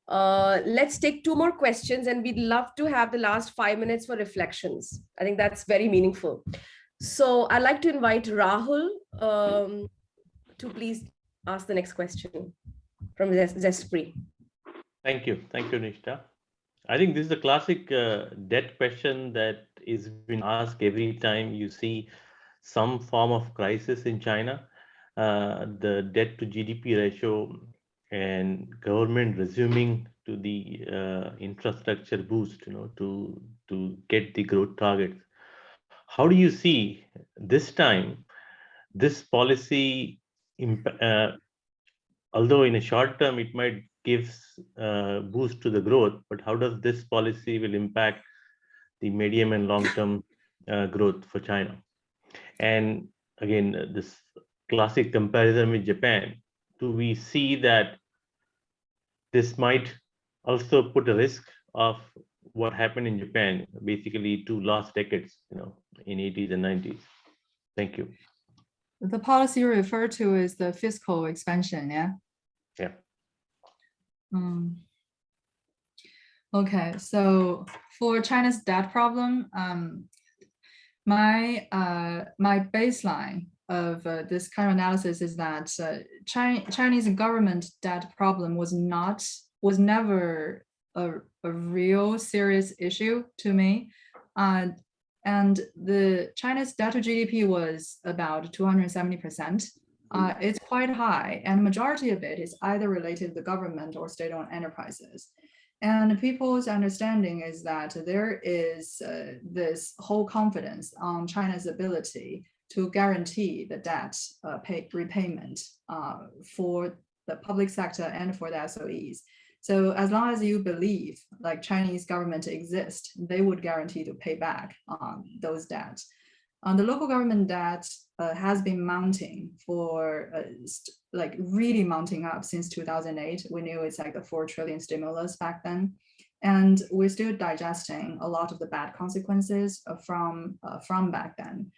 Let's take 2 more questions, and we'd love to have the last 5 minutes for reflections. I think that's very meaningful. So I'd like to invite Rahul to please ask the next question from Zespri. Thank you, Nishta. I think this is a classic debt question that is being asked every time you see some form of crisis in China. The debt to GDP ratio and government resuming to the infrastructure boost, to get the growth targets. How do you see this time this policy, although in a short term it might give boost to the growth, but how does this policy will impact the medium and long term growth for China? And again, this classic comparison with Japan, do we see that this might also put a risk of what happened in Japan, basically 2 last decades, in 80s and 90s? Thank you. The policy you refer to is the fiscal expansion, yeah? Yeah. Okay, so for China's debt problem, my baseline of this kind of analysis is that Chinese government debt problem was never a real serious issue to me. And the China's debt to GDP was about 270%. It's quite high, and majority of it is either related to the government or state-owned enterprises. And people's understanding is that there is this whole confidence on China's ability to guarantee the debt repayment for the public sector and for the SOEs. So as long as you believe like Chinese government exists, they would guarantee to pay back those debts. The local government debt has been mounting for like really mounting up since 2008. We knew it's like the 4 trillion stimulus back then. And we're still digesting a lot of the bad consequences from back then.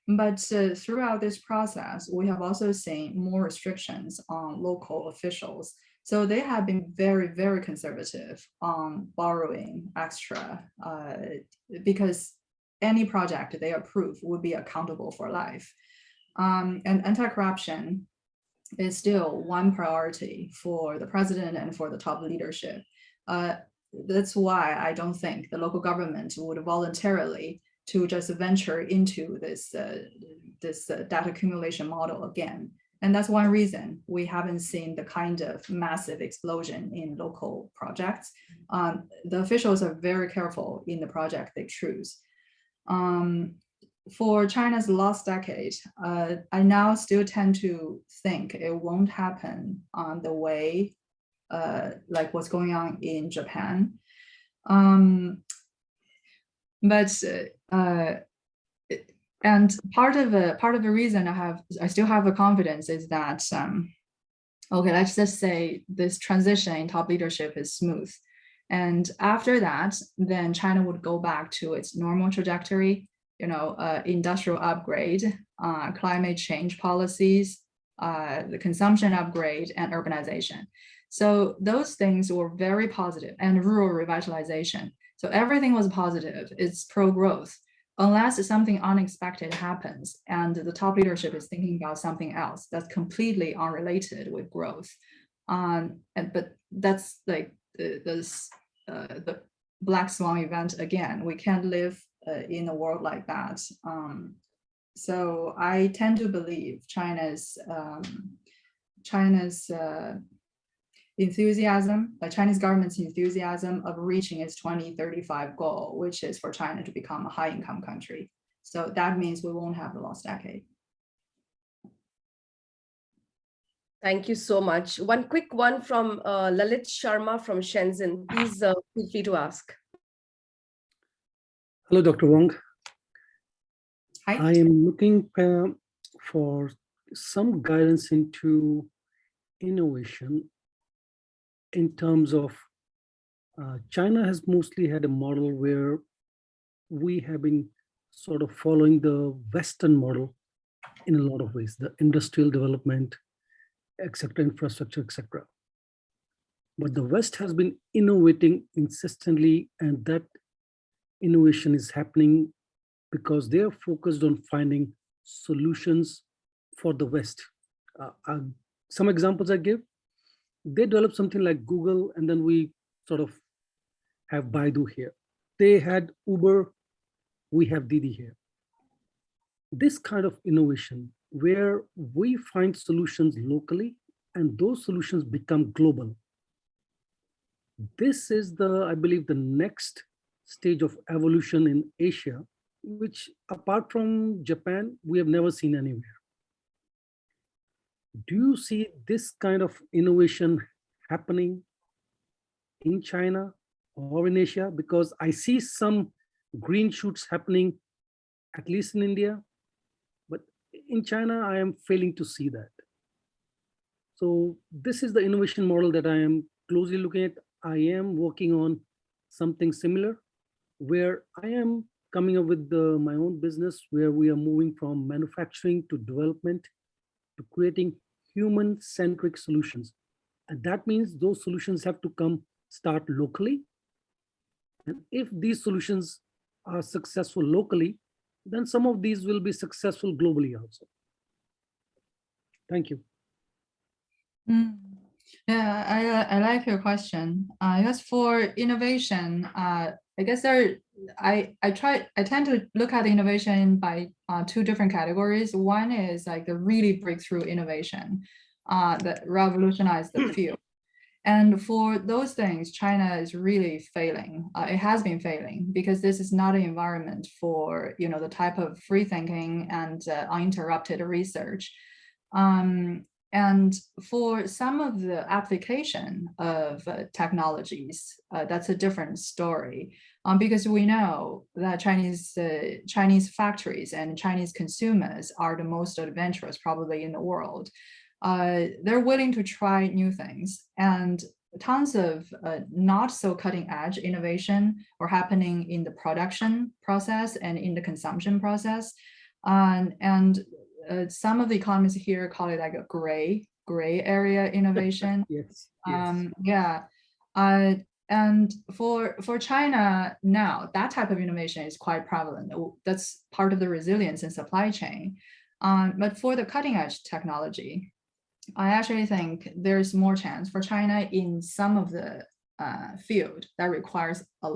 But throughout this process, we have also seen more restrictions on local officials. So they have been very, very conservative on borrowing extra because any project they approve would be accountable for life. And anti-corruption is still one priority for the president and for the top leadership. That's why I don't think the local government would voluntarily to just venture into this data accumulation model again. And that's one reason we haven't seen the kind of massive explosion in local projects. The officials are very careful in the project they choose. For China's last decade, I now still tend to think it won't happen on the way like what's going on in Japan. And part of the reason I still have a confidence is that okay, let's just say this transition in top leadership is smooth, and after that, then China would go back to its normal trajectory. Industrial upgrade, climate change policies, the consumption upgrade, and urbanization. So those things were very positive, and rural revitalization. So everything was positive. It's pro-growth, unless something unexpected happens and the top leadership is thinking about something else that's completely unrelated with growth. But that's like the black swan event again. We can't live in a world like that. So I tend to believe China's enthusiasm, the Chinese government's enthusiasm of reaching its 2035 goal, which is for China to become a high income country. So that means we won't have the lost decade. Thank you so much. One quick one from Lalit Sharma from Shenzhen. Please feel free to ask. Hello, Dr. Wang. Hi. I am looking for some guidance into innovation in terms of China has mostly had a model where we have been sort of following the Western model in a lot of ways, the industrial development, etc., infrastructure, etc. But the West has been innovating insistently, and that innovation is happening because they are focused on finding solutions for the West. Some examples I give, they developed something like Google, and then we sort of have Baidu here. They had Uber, we have Didi here. This kind of innovation where we find solutions locally and those solutions become global. This is I believe, the next stage of evolution in Asia, which apart from Japan, we have never seen anywhere. Do you see this kind of innovation happening in China or in Asia? Because I see some green shoots happening, at least in India, but in China, I am failing to see that. So this is the innovation model that I am closely looking at. I am working on something similar, where I am coming up with my own business, where we are moving from manufacturing to development to creating human-centric solutions. And that means those solutions have to start locally. And if these solutions are successful locally, then some of these will be successful globally also. Thank you. Yeah, I like your question. I guess for innovation, I guess I tend to look at innovation by two different categories. One is like the really breakthrough innovation that revolutionized the field. And for those things, China is really failing. It has been failing because this is not an environment for the type of free thinking and uninterrupted research. And for some of the application of technologies, that's a different story, because we know that Chinese factories and Chinese consumers are the most adventurous probably in the world. They're willing to try new things, and tons of not so cutting edge innovation are happening in the production process and in the consumption process. Some of the economists here call it like a gray area innovation. Yes. Yeah. And for China now, that type of innovation is quite prevalent. That's part of the resilience in supply chain. But for the cutting edge technology, I actually think there's more chance for China in some of the field that requires a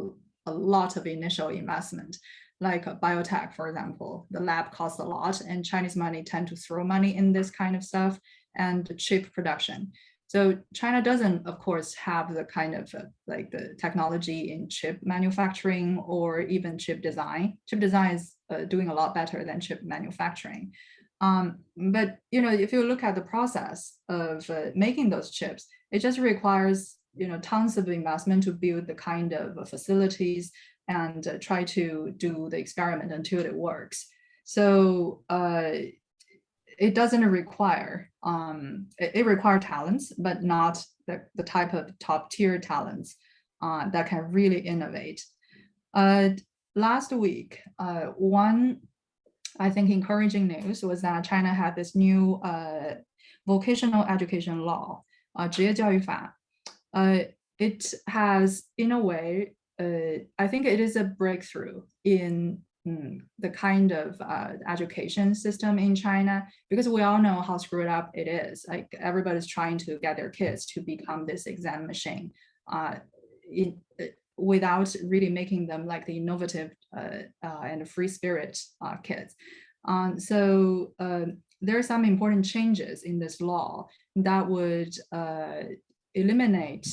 lot of initial investment. Like biotech, for example, the lab costs a lot, and Chinese money tend to throw money in this kind of stuff, and the chip production. So China doesn't, of course, have the kind of like the technology in chip manufacturing or even chip design. Chip design is doing a lot better than chip manufacturing. But if you look at the process of making those chips, it just requires tons of investment to build the kind of facilities and try to do the experiment until it works. So it doesn't require, it requires talents, but not the type of top tier talents that can really innovate. Last week, one, I think, encouraging news was that China had this new vocational education law, 职业教育法. It has, in a way, I think it is a breakthrough in the kind of education system in China, because we all know how screwed up it is. Like everybody's trying to get their kids to become this exam machine without really making them like the innovative and free spirit kids. So there are some important changes in this law that would eliminate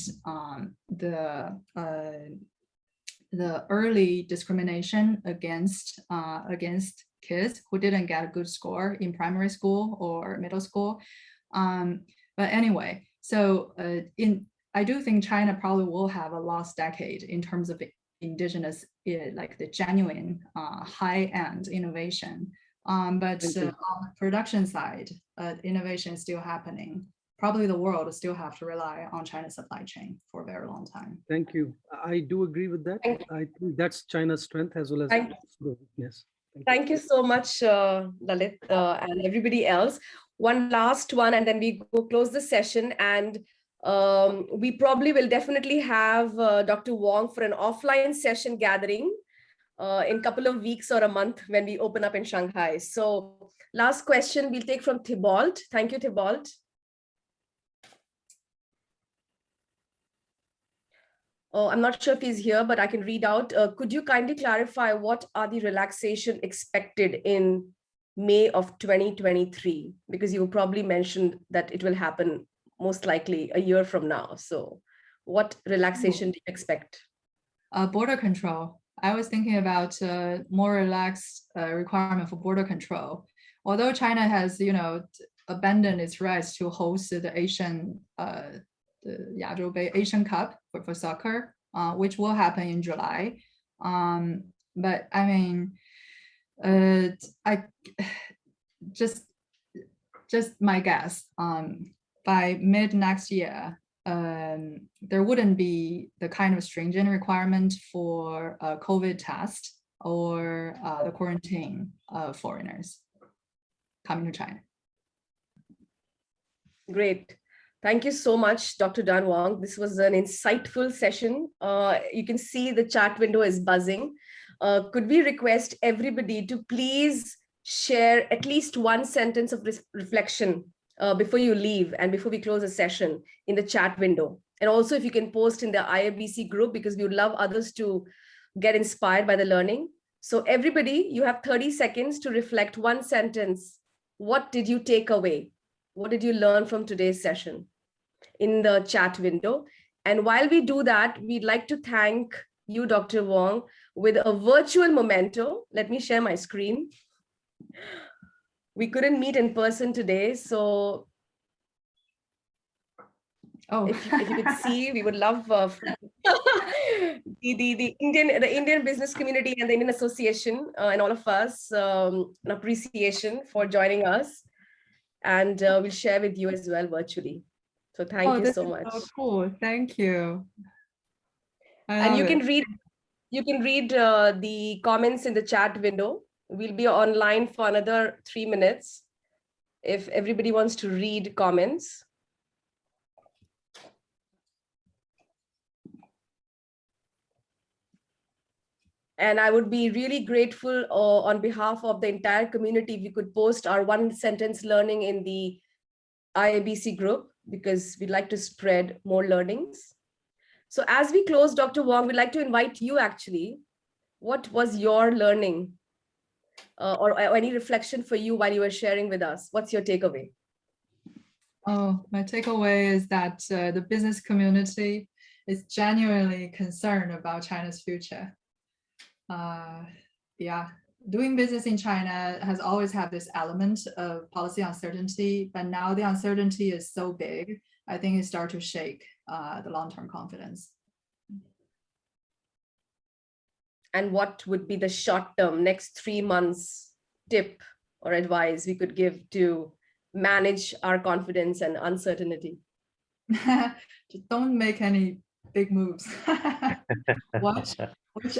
the early discrimination against kids who didn't get a good score in primary school or middle school. But anyway, so I do think China probably will have a lost decade in terms of indigenous, like the genuine high-end innovation. But on the production side, innovation is still happening. Probably the world will still have to rely on China's supply chain for a very long time. Thank you. I do agree with that. I think that's China's strength as well as weakness. Thank you so much, Lalit, and everybody else. One last one, and then we go close the session. And we probably will definitely have Dr. Wang for an offline session gathering in a couple of weeks or a month when we open up in Shanghai. So last question we'll take from Thibault. Thank you, Thibault. Oh, I'm not sure if he's here, but I can read out. Could you kindly clarify what are the relaxation expected in May of 2023? Because you probably mentioned that it will happen most likely a year from now. So what relaxation do you expect? Border control. I was thinking about more relaxed requirement for border control. Although China has, abandoned its rights to host the Asian Cup for soccer, which will happen in July. But I mean, I just my guess, by mid next year, there wouldn't be the kind of stringent requirement for a COVID test or the quarantine of foreigners coming to China. Great. Thank you so much, Dr. Dan Wang. This was an insightful session. You can see the chat window is buzzing. Could we request everybody to please share at least one sentence of reflection before you leave and before we close the session in the chat window? And also if you can post in the IABC group, because we would love others to get inspired by the learning. So everybody, you have 30 seconds to reflect one sentence. What did you take away? What did you learn from today's session in the chat window? And while we do that, we'd like to thank you, Dr. Wang, with a virtual memento. Let me share my screen. We couldn't meet in person today, so if you could see, we would love the Indian business community and the Indian Association and all of us an appreciation for joining us. And we'll share with you as well virtually. So thank you so much. So cool. Thank you. And you can read the comments in the chat window. We'll be online for another 3 minutes if everybody wants to read comments. And I would be really grateful on behalf of the entire community if you could post our one sentence learning in the IABC group, because we'd like to spread more learnings. So as we close, Dr. Wang, we'd like to invite you actually. What was your learning or any reflection for you while you were sharing with us? What's your takeaway? Oh, my takeaway is that the business community is genuinely concerned about China's future. Yeah, doing business in China has always had this element of policy uncertainty, but now the uncertainty is so big, I think it starts to shake the long-term confidence. And what would be the short-term, next 3 months tip or advice we could give to manage our confidence and uncertainty? Just don't make any big moves. Watch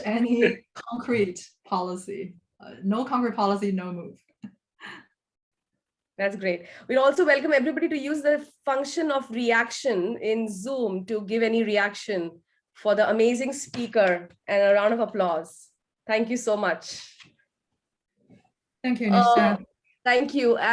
any concrete policy. No concrete policy, no move. That's great. We'd also welcome everybody to use the function of reaction in Zoom to give any reaction for the amazing speaker, and a round of applause. Thank you so much. Thank you, Nisha. Thank you. And